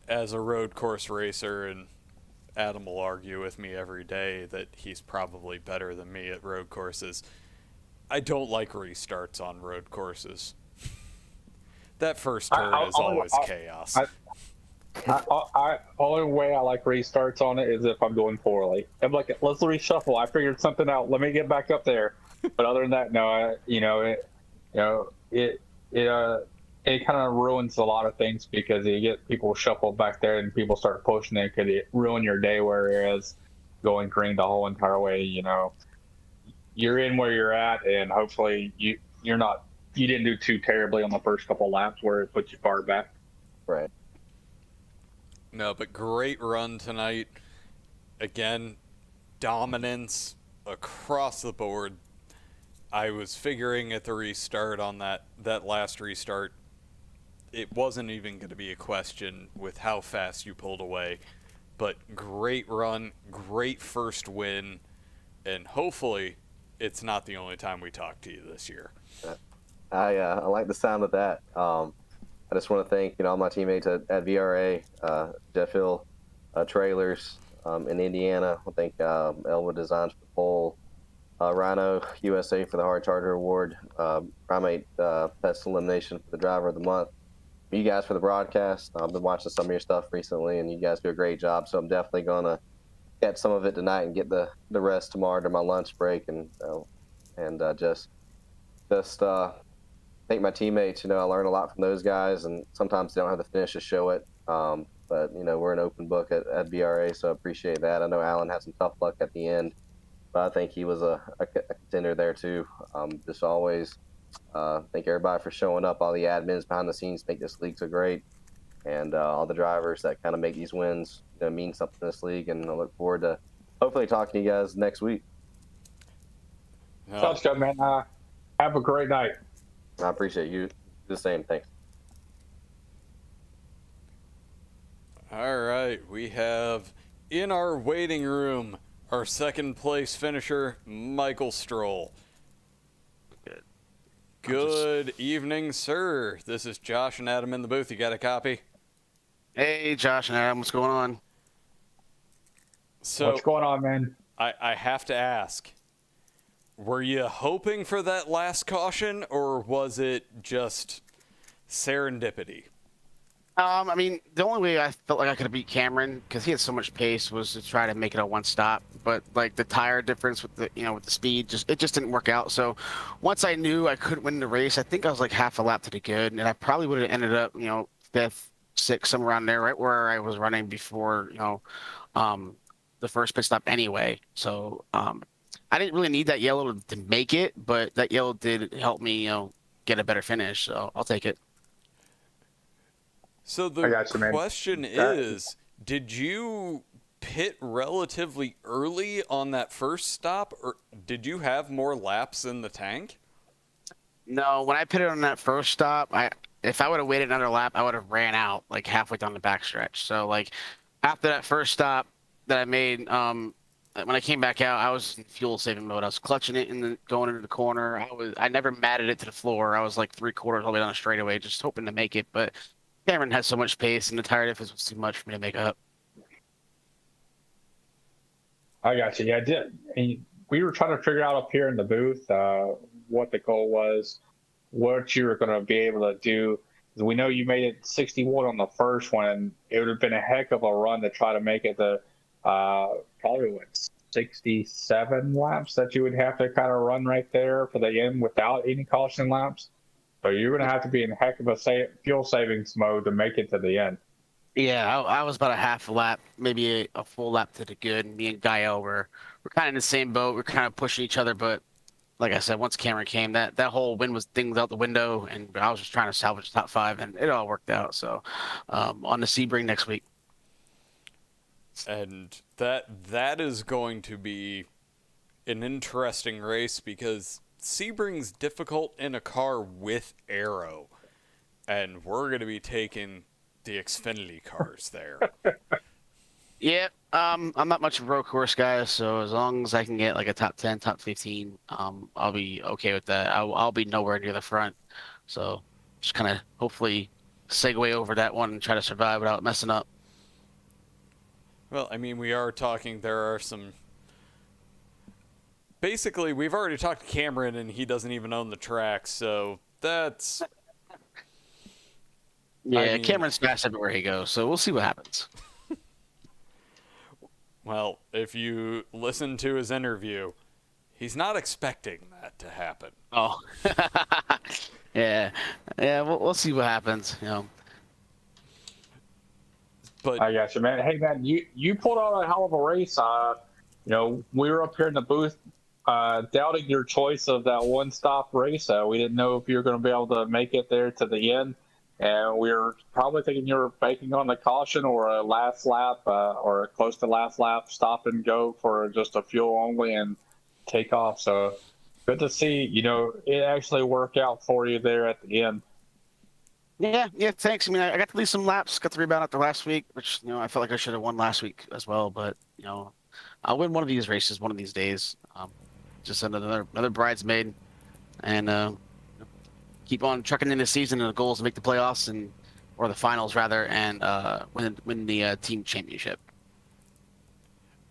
as a road course racer, and Adam will argue with me every day that he's probably better than me at road courses, I don't like restarts on road courses. That first turn is always chaos. Only way I like restarts on it is if I'm doing poorly. I'm like, let's reshuffle. I figured something out. Let me get back up there. But other than that, no. It kind of ruins a lot of things because you get people shuffled back there and people start pushing it. Could it ruin your day? Whereas going green the whole entire way, you're in where you're at, and hopefully you didn't do too terribly on the first couple laps where it puts you far back. Right. No, but great run tonight. Again, dominance across the board. I was figuring at the restart on that last restart, it wasn't even going to be a question with how fast you pulled away. But great run, great first win, and hopefully it's not the only time we talk to you this year. I like the sound of that. I just want to thank all my teammates at VRA, Jeff Hill Trailers in Indiana. I thank Elwood Designs for the pole, Rhino USA for the Hard Charger Award, Primate Pest Elimination for the Driver of the Month. You guys for the broadcast. I've been watching some of your stuff recently, and you guys do a great job. So I'm definitely gonna get some of it tonight and get the rest tomorrow during my lunch break, and just thank my teammates. I learn a lot from those guys, and sometimes they don't have the finish to show it. But we're an open book at VRA, so I appreciate that. I know Alan had some tough luck at the end, but I think he was a contender there too. Just always thank everybody for showing up. All the admins behind the scenes make this league so great, and all the drivers that kind of make these wins mean something in this league. And I look forward to hopefully talking to you guys next week. Sounds good, man. Have a great night. I appreciate you. The same. Thanks. All right, we have in our waiting room our second place finisher, Michael Stroll. Good evening, sir. This is Josh and Adam in the booth. You got a copy? Hey, Josh and Adam, what's going on? So what's going on, man? I have to ask, were you hoping for that last caution, or was it just serendipity? I mean, the only way I felt like I could have beat Cameron, because he had so much pace, was to try to make it a one stop. But like the tire difference with the with the speed, it just didn't work out. So once I knew I couldn't win the race, I think I was like half a lap to the good, and I probably would have ended up fifth, sixth, somewhere around there, right where I was running before the first pit stop anyway. So I didn't really need that yellow to make it, but that yellow did help me get a better finish. So I'll take it. So the question is, did you pit relatively early on that first stop, or did you have more laps in the tank? No, when I pitted on that first stop, if I would have waited another lap, I would have ran out like halfway down the backstretch. So like after that first stop that I made, when I came back out, I was in fuel saving mode. I was clutching it and then going into the corner. I never matted it to the floor. I was like 3/4 all the way down the straightaway, just hoping to make it, but Cameron had so much pace, and the tire difference was too much for me to make up. I got you. Yeah, I did. And we were trying to figure out up here in the booth what the goal was, what you were going to be able to do. We know you made it 61 on the first one, and it would have been a heck of a run to try to make it the probably 67 laps that you would have to kind of run right there for the end without any caution laps. So you're going to have to be in a heck of a fuel savings mode to make it to the end. Yeah, I was about a half a lap, maybe a full lap to the good. And me and Gael were kind of in the same boat. We're kind of pushing each other, but like I said, once Cameron came, that whole win was things out the window, and I was just trying to salvage top 5, and it all worked out. So, on the Sebring next week. And that is going to be an interesting race because Sebring's difficult in a car with aero, and we're going to be taking the Xfinity cars there. Yeah, I'm not much of a road course guy, so as long as I can get like a top 10, top 15, I'll be okay with that. I'll be nowhere near the front, so just kind of hopefully segue over that one and try to survive without messing up. Well, I mean, we are talking, there are some... Basically, we've already talked to Cameron, and he doesn't even own the track, so that's... Yeah, I mean, Cameron's fast everywhere he goes, so we'll see what happens. Well, if you listen to his interview, he's not expecting that to happen. Oh, yeah, we'll see what happens. But I got you, man. Hey, man, you pulled out a hell of a race. We were up here in the booth doubting your choice of that one-stop race. We didn't know if you were going to be able to make it there to the end. And we were probably thinking you were banking on the caution or a last lap or a close to last lap stop and go for just a fuel only and take off. So good to see, it actually worked out for you there at the end. Yeah, thanks. I mean, I got to leave some laps, got the rebound after last week, which, I felt like I should have won last week as well. But, I'll win one of these races one of these days. Just another bridesmaid. And, keep on trucking in the season, and the goal is to make the playoffs or the finals rather, and win the team championship.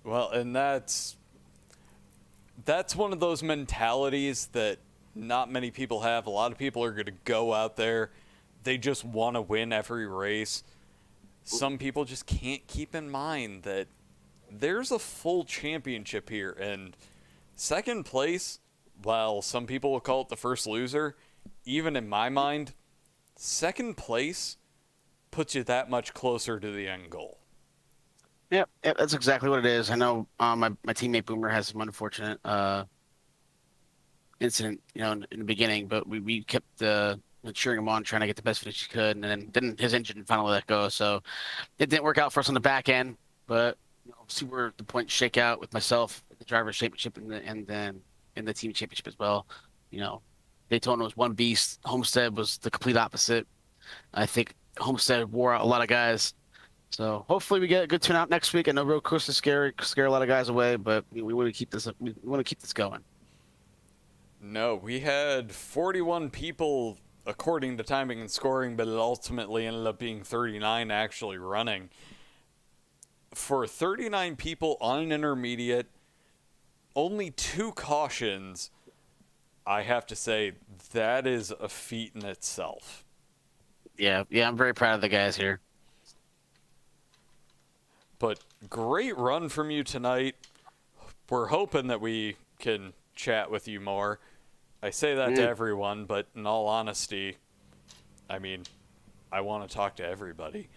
Well, and that's one of those mentalities that not many people have. A lot of people are going to go out there, they just want to win every race. Some people just can't keep in mind that there's a full championship here, and second place, while some people will call it the first loser, even in my mind, second place puts you that much closer to the end goal. Yeah, that's exactly what it is. I know my teammate Boomer has some unfortunate incident, in the beginning, but we kept cheering him on, trying to get the best finish he could, and then his engine finally let go. So it didn't work out for us on the back end, but see where the points shake out with myself, the driver's championship, and then in the team championship as well. Daytona was one beast. Homestead was the complete opposite. I think Homestead wore out a lot of guys. So hopefully we get a good turnout next week. I know road courses scare a lot of guys away, but we want to keep this. We want to keep this going. No, we had 41 people according to timing and scoring, but it ultimately ended up being 39 actually running. For 39 people on an intermediate, only 2 cautions. I have to say, that is a feat in itself. Yeah, I'm very proud of the guys here. But great run from you tonight. We're hoping that we can chat with you more. I say that to everyone, but in all honesty, I mean, I want to talk to everybody.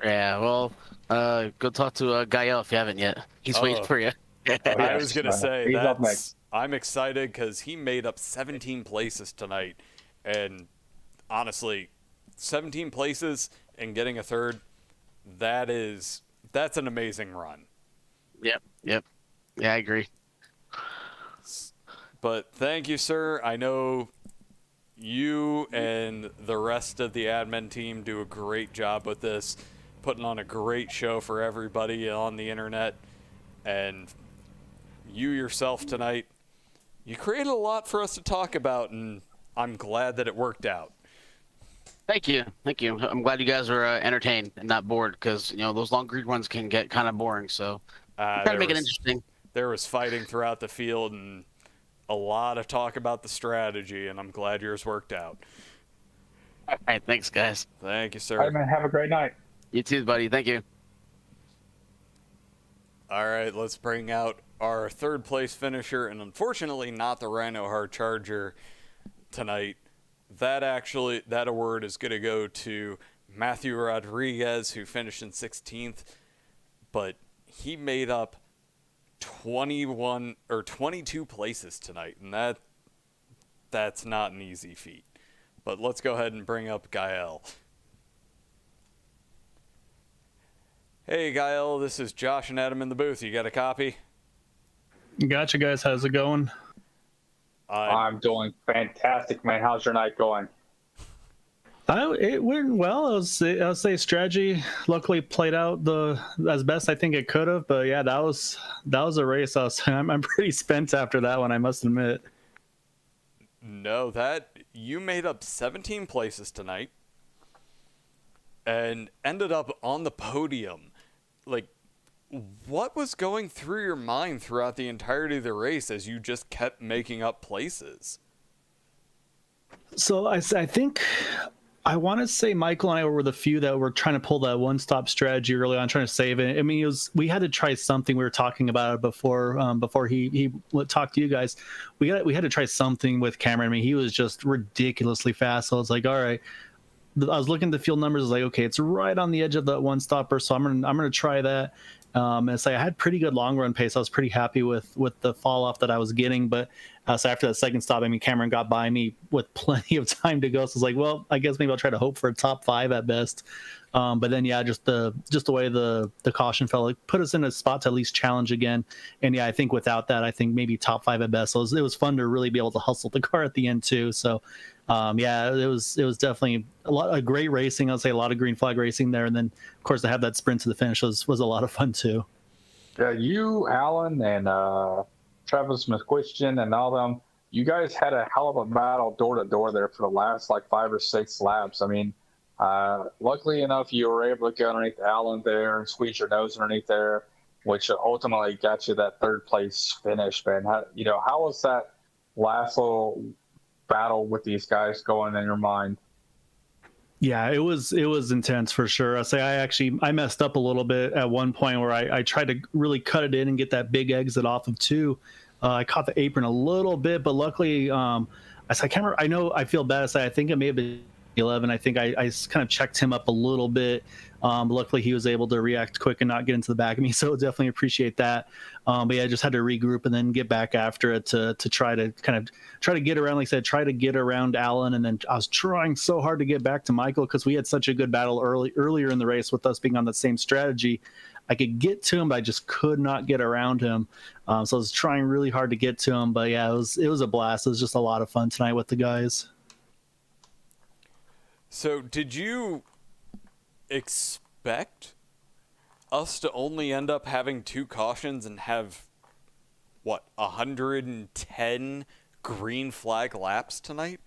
Yeah, well, go talk to Gael if you haven't yet. He's waiting for you. I was going to say, He's up next. I'm excited because he made up 17 places tonight. And honestly, 17 places and getting a third, that's an amazing run. Yep. Yeah, I agree. But thank you, sir. I know you and the rest of the admin team do a great job with this, putting on a great show for everybody on the internet. And you yourself tonight, you created a lot for us to talk about, and I'm glad that it worked out. Thank you. I'm glad you guys were entertained and not bored, because those long grid runs can get kind of boring. So try to make it interesting. There was fighting throughout the field and a lot of talk about the strategy, and I'm glad yours worked out. All right, thanks, guys. Thank you, sir. All right, man. Have a great night. You too, buddy. Thank you. All right, let's bring out our third place finisher, and unfortunately not the Rhino Hard Charger tonight. That award is going to go to Matthew Rodriguez, who finished in 16th, but he made up 21 or 22 places tonight, and that's not an easy feat. But let's go ahead and bring up Gael. Hey Gael, this is Josh and Adam in the booth. You got a copy? Gotcha, guys. How's it going? I'm doing fantastic, man. How's your night going? It went well. I'll say strategy luckily played out as best I think it could have. But yeah, that was a race. I'm pretty spent after that one, I must admit. No, that you made up 17 places tonight and ended up on the podium. Like, what was going through your mind throughout the entirety of the race as you just kept making up places? So I think I want to say Michael and I were the few that were trying to pull that one-stop strategy early on, trying to save it. I mean, we had to try something. We were talking about it before he talked to you guys. We had to try something with Cameron. I mean, he was just ridiculously fast. So I was like, all right. I was looking at the field numbers. I was like, okay, it's right on the edge of that one-stopper. So I'm gonna try that. And so I had pretty good long run pace. I was pretty happy with the fall off that I was getting. But so after that second stop, I mean, Cameron got by me with plenty of time to go. So I was like, well, I guess maybe I'll try to hope for a top 5 at best. But then, yeah, just the way the caution fell, it put us in a spot to at least challenge again. And yeah, I think without that, I think maybe top 5 at best. So it was fun to really be able to hustle the car at the end too. So yeah, it was definitely a lot of great racing. I'll say a lot of green flag racing there. And then of course to have that sprint to the finish was a lot of fun too. Yeah, you, Alan, and Travis McQuistion and all them, you guys had a hell of a battle door to door there for the last like 5 or 6 laps. I mean, luckily enough, you were able to get underneath Alan there and squeeze your nose underneath there, which ultimately got you that 3rd place finish, man. How was that last little battle with these guys going in your mind? Yeah, it was intense for sure. I messed up a little bit at one point where I tried to really cut it in and get that big exit off of 2. I caught the apron a little bit, but luckily, I can't remember. I know I feel bad. I think it may have been 11. I think I kind of checked him up a little bit. Luckily, he was able to react quick and not get into the back of me, so definitely appreciate that. But yeah, I just had to regroup and then get back after it to try to get around, like I said, try to get around Alan. And then I was trying so hard to get back to Michael because we had such a good battle earlier in the race with us being on the same strategy. I could get to him, but I just could not get around him. So I was trying really hard to get to him. But yeah, it was a blast. It was just a lot of fun tonight with the guys. So did you expect us to only end up having 2 cautions and have, 110 green flag laps tonight?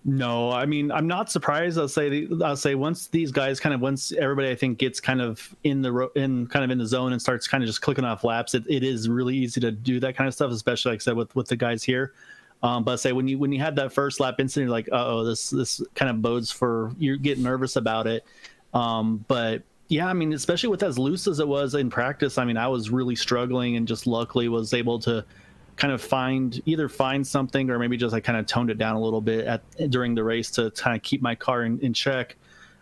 No, I mean, I'm not surprised. I'll say once these guys once everybody I think gets kind of in the zone and starts kind of just clicking off laps, it is really easy to do that kind of stuff, especially like I said with the guys here. But say when you had that first lap incident, you're like, this kind of bodes for you get nervous about it. But yeah, I mean, especially with as loose as it was in practice, I mean, I was really struggling and just luckily was able to kind of find something or maybe just kind of toned it down a little bit during the race to kind of keep my car in check.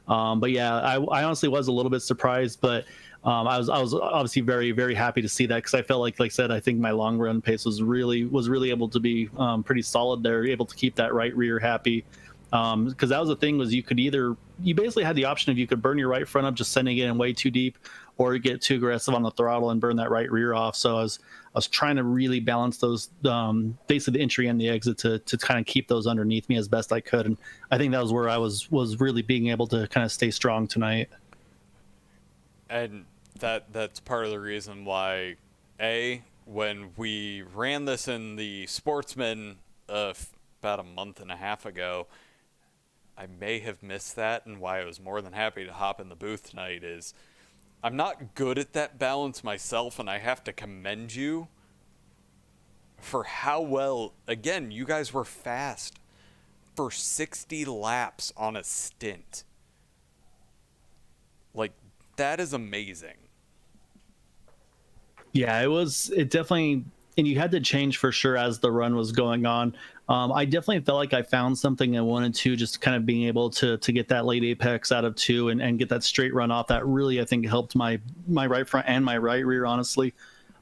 But yeah, I honestly was a little bit surprised, but I was obviously very, very happy to see that because I felt like I said, I think my long run pace was really able to be pretty solid there, able to keep that right rear happy. Because that was the thing was you basically had the option of you could burn your right front up just sending it in way too deep, or get too aggressive on the throttle and burn that right rear off. So I was trying to really balance those basically the entry and the exit to kind of keep those underneath me as best I could. And I think that was where I was really being able to kind of stay strong tonight. And that's part of the reason why, when we ran this in the Sportsman about a month and a half ago, I may have missed that, and why I was more than happy to hop in the booth tonight is I'm not good at that balance myself, and I have to commend you for how well, again, you guys were fast for 60 laps on a stint. Like, that is amazing. Yeah, it definitely, and you had to change for sure as the run was going on. I definitely felt like I found something in 1 and 2, just kind of being able to get that late apex out of 2 and get that straight run off. That really, I think, helped my right front and my right rear, honestly.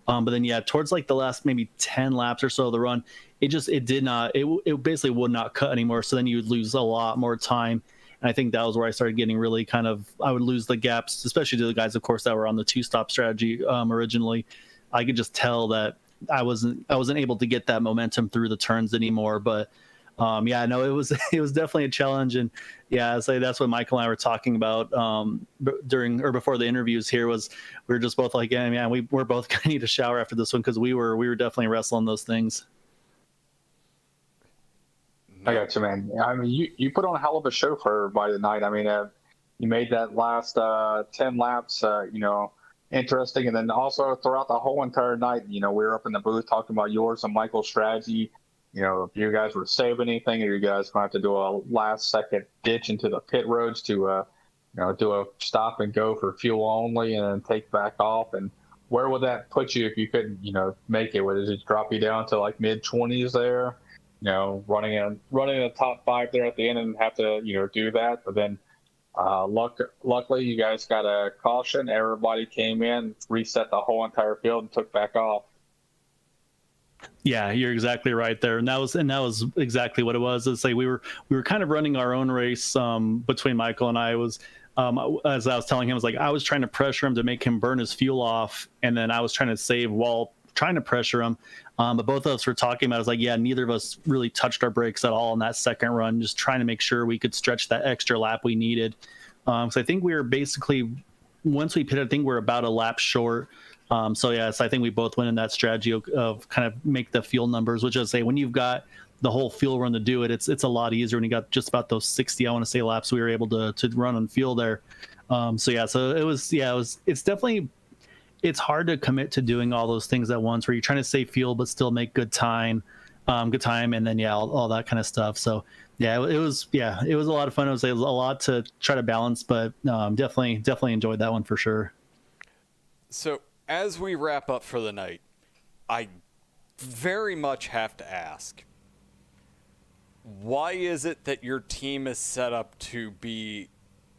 But then yeah, towards like the last maybe 10 laps or so of the run, it basically would not cut anymore. So then you would lose a lot more time. And I think that was where I started getting really I would lose the gaps, especially to the guys, of course, that were on the 2-stop strategy originally. I could just tell that I wasn't able to get that momentum through the turns anymore. But yeah, no, it was definitely a challenge. And yeah, that's what Michael and I were talking about during or before the interviews here. Was we were just both like, yeah, man, we're both gonna need a shower after this one, because we were definitely wrestling those things. I got you, man. I mean, you put on a hell of a show for everybody tonight. I mean, you made that last 10 laps, interesting. And then also throughout the whole entire night, we were up in the booth talking about yours and Michael's strategy. If you guys were saving anything, or you guys going to have to do a last-second ditch into the pit roads to, do a stop and go for fuel only and then take back off. And where would that put you if you couldn't, make it? Would it drop you down to like mid-20s there? Running in the top 5 there at the end and have to, do that. But then luckily you guys got a caution. Everybody came in, reset the whole entire field, and took back off. Yeah, you're exactly right there, and that was exactly what it was. It's like we were kind of running our own race between Michael and I. Was as I was telling him, I was like, I was trying to pressure him to make him burn his fuel off, and then I was trying to save while trying to pressure him. But both of us were talking about, I was like, yeah, neither of us really touched our brakes at all in that second run, just trying to make sure we could stretch that extra lap we needed. So I think we were basically, once we pitted, I think we're about a lap short. So I think we both went in that strategy of kind of make the fuel numbers, which I say, when you've got the whole fuel run to do it, it's a lot easier when you got just about those 60, I want to say, laps we were able to run on fuel there. It's definitely, it's hard to commit to doing all those things at once, where you're trying to save fuel but still make good time, and then all that kind of stuff. So yeah, it was a lot of fun. It was a lot to try to balance, but definitely enjoyed that one for sure. So as we wrap up for the night, I very much have to ask, why is it that your team is set up to be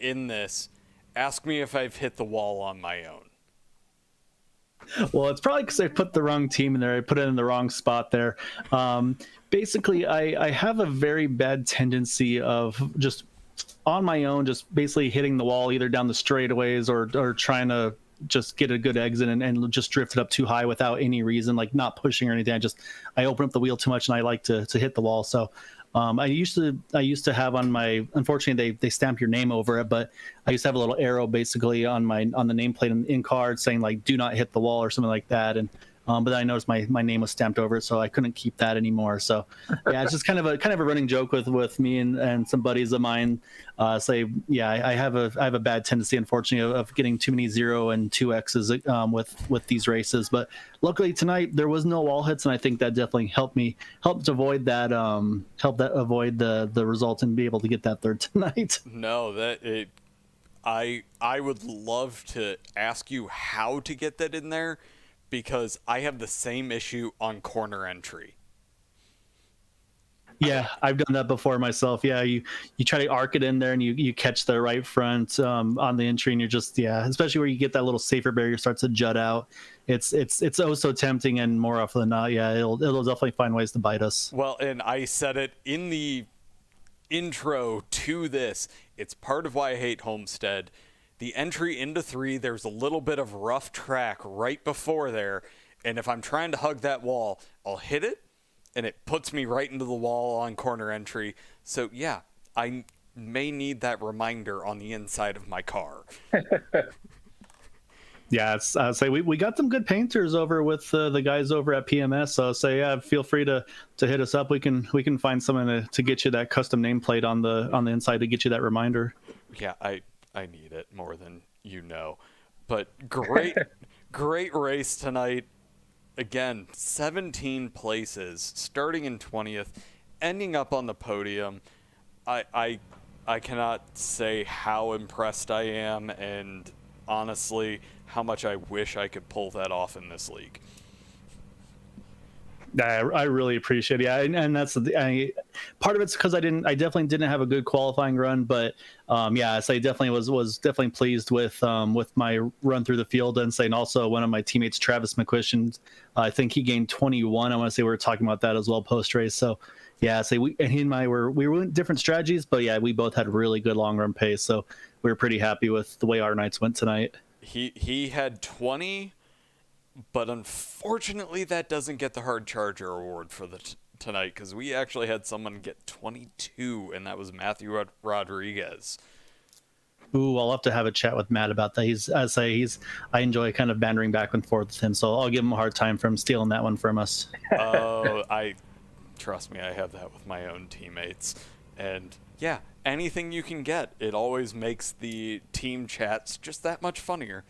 in this? Ask me if I've hit the wall on my own. Well, it's probably because I put the wrong team in there. I put it in the wrong spot there. Basically, I have a very bad tendency of just on my own, just basically hitting the wall either down the straightaways or trying to just get a good exit and just drift it up too high without any reason, like not pushing or anything. I open up the wheel too much and I like to hit the wall. So I used to have on my, unfortunately they stamp your name over it, but I used to have a little arrow basically on the nameplate in card saying like, do not hit the wall or something like that. And but then I noticed my name was stamped over it, so I couldn't keep that anymore. So yeah, it's just kind of a running joke with me and some buddies of mine. I have a bad tendency, unfortunately, of getting too many 0 and 2X's with these races. But luckily tonight there was no wall hits, and I think that definitely helped avoid that avoid the result and be able to get that third tonight. No, I would love to ask you how to get that in there, because I have the same issue on corner entry. Yeah, I've done that before myself. Yeah, you try to arc it in there and you catch the right front on the entry, and you're just, especially where you get that little safer barrier starts to jut out. It's oh so tempting, and more often than not, it'll definitely find ways to bite us. Well, and I said it in the intro to this. It's part of why I hate Homestead. The entry into 3, there's a little bit of rough track right before there, and if I'm trying to hug that wall, I'll hit it, and it puts me right into the wall on corner entry. So yeah, I may need that reminder on the inside of my car. Yeah, I'd say we got some good painters over with the guys over at PMS. So feel free to hit us up. We can find someone to get you that custom nameplate on the inside to get you that reminder. Yeah, I need it more than you know. But great race tonight. Again, 17 places, starting in 20th, ending up on the podium. I cannot say how impressed I am, and honestly, how much I wish I could pull that off in this league. I really appreciate it. Yeah, and that's part of it's because I definitely didn't have a good qualifying run, but yeah, so I definitely was definitely pleased with my run through the field, and saying also one of my teammates, Travis McQuistion, I think he gained 21. I want to say we were talking about that as well post race. So yeah, so he and I we were different strategies, but yeah, we both had really good long run pace, so we were pretty happy with the way our nights went tonight. He had 20. But unfortunately, that doesn't get the hard charger award for the tonight, because we actually had someone get 22, and that was Matthew Rodriguez. Ooh, I'll have to have a chat with Matt about that. I enjoy kind of bantering back and forth with him, so I'll give him a hard time for him stealing that one from us. Oh, trust me, I have that with my own teammates, and yeah, anything you can get, it always makes the team chats just that much funnier.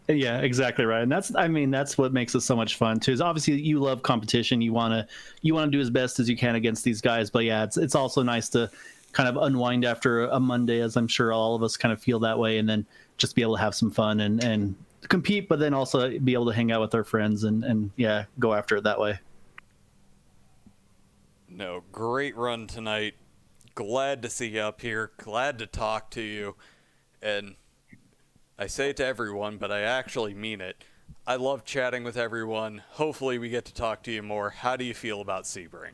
Yeah, exactly right. And that's what makes it so much fun too. Is obviously you love competition. You wanna do as best as you can against these guys. But yeah, it's also nice to kind of unwind after a Monday, as I'm sure all of us kind of feel that way, and then just be able to have some fun and compete, but then also be able to hang out with our friends and yeah, go after it that way. No, great run tonight. Glad to see you up here. Glad to talk to you. And I say it to everyone, but I actually mean it. I love chatting with everyone. Hopefully we get to talk to you more. How do you feel about Sebring?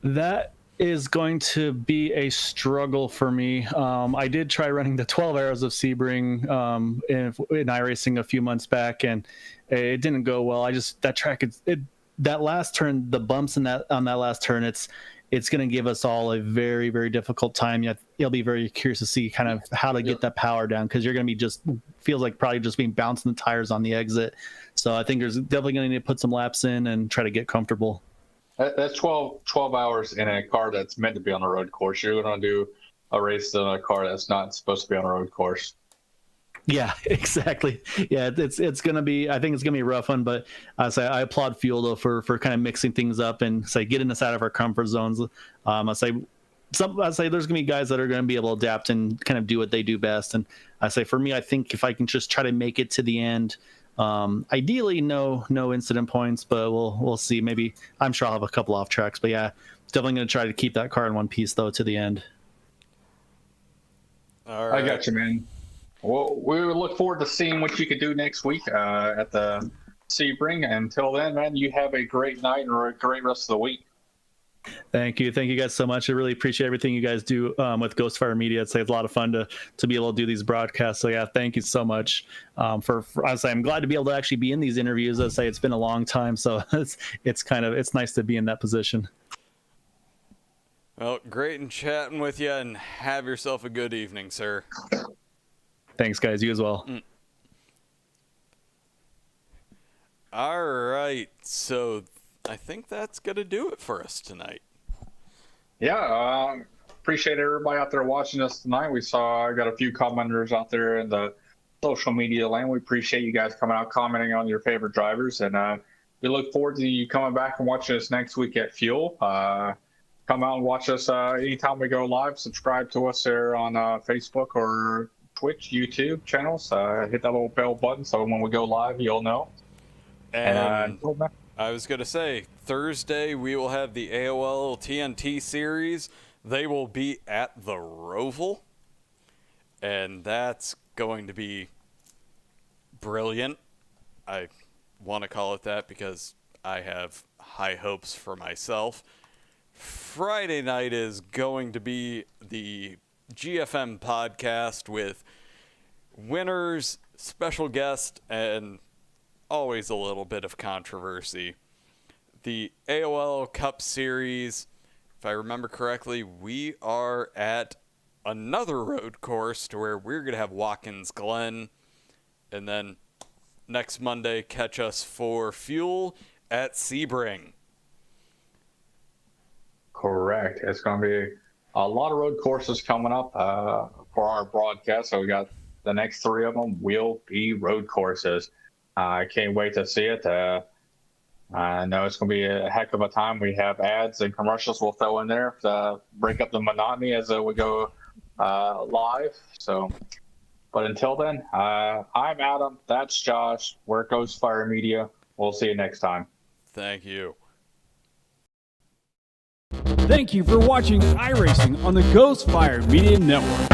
That is going to be a struggle for me. I did try running the 12 Arrows of Sebring in iRacing a few months back, and it didn't go well. That track, that last turn, the bumps on that last turn, it's going to give us all a very, very difficult time. You'll be very curious to see kind of how to get that power down, because you're going to be feels like probably just being bouncing the tires on the exit. So I think there's definitely going to need to put some laps in and try to get comfortable. That's 12 hours in a car that's meant to be on a road course. You're going to do a race in a car that's not supposed to be on a road course. Yeah, exactly. Yeah, it's gonna be. I think it's gonna be a rough one, but I applaud Fuel though for kind of mixing things up and getting us out of our comfort zones. I say there's gonna be guys that are gonna be able to adapt and kind of do what they do best. And I say for me, I think if I can just try to make it to the end, ideally no incident points, but we'll see. Maybe I'm sure I'll have a couple off tracks, but yeah, definitely gonna try to keep that car in one piece though to the end. All right. I got you, man. Well, we look forward to seeing what you can do next week at the Sebring. Until then, man, you have a great night or a great rest of the week. Thank you guys so much. I really appreciate everything you guys do with Ghostfire Media. It's a lot of fun to be able to do these broadcasts. So yeah, thank you so much. For I say I'm glad to be able to actually be in these interviews. I say it's been a long time, so it's nice to be in that position. Well, great in chatting with you, and have yourself a good evening, sir. Thanks, guys. You as well. All right. So I think that's going to do it for us tonight. Yeah. Appreciate everybody out there watching us tonight. I got a few commenters out there in the social media land. We appreciate you guys coming out, commenting on your favorite drivers. And we look forward to you coming back and watching us next week at Fuel. Come out and watch us anytime we go live. Subscribe to us there on Facebook or Twitch, YouTube channels. Hit that little bell button so when we go live, you'll know. And I was going to say, Thursday we will have the AOL TNT series. They will be at the Roval, and that's going to be brilliant. I want to call it that because I have high hopes for myself. Friday night is going to be the GFM podcast with winners, special guest, and always a little bit of controversy. The AOL Cup Series, if I remember correctly, we are at another road course to where we're going to have Watkins Glen. And then next Monday, catch us for Fuel at Sebring. Correct. It's going to be a lot of road courses coming up for our broadcast. So we got the next 3 of them will be road courses. I can't wait to see it. I know it's going to be a heck of a time. We have ads and commercials we'll throw in there to break up the monotony as we go live. So, but until then, I'm Adam. That's Josh. We're Ghostfire Media. We'll see you next time. Thank you. Thank you for watching iRacing on the Ghostfire Media Network.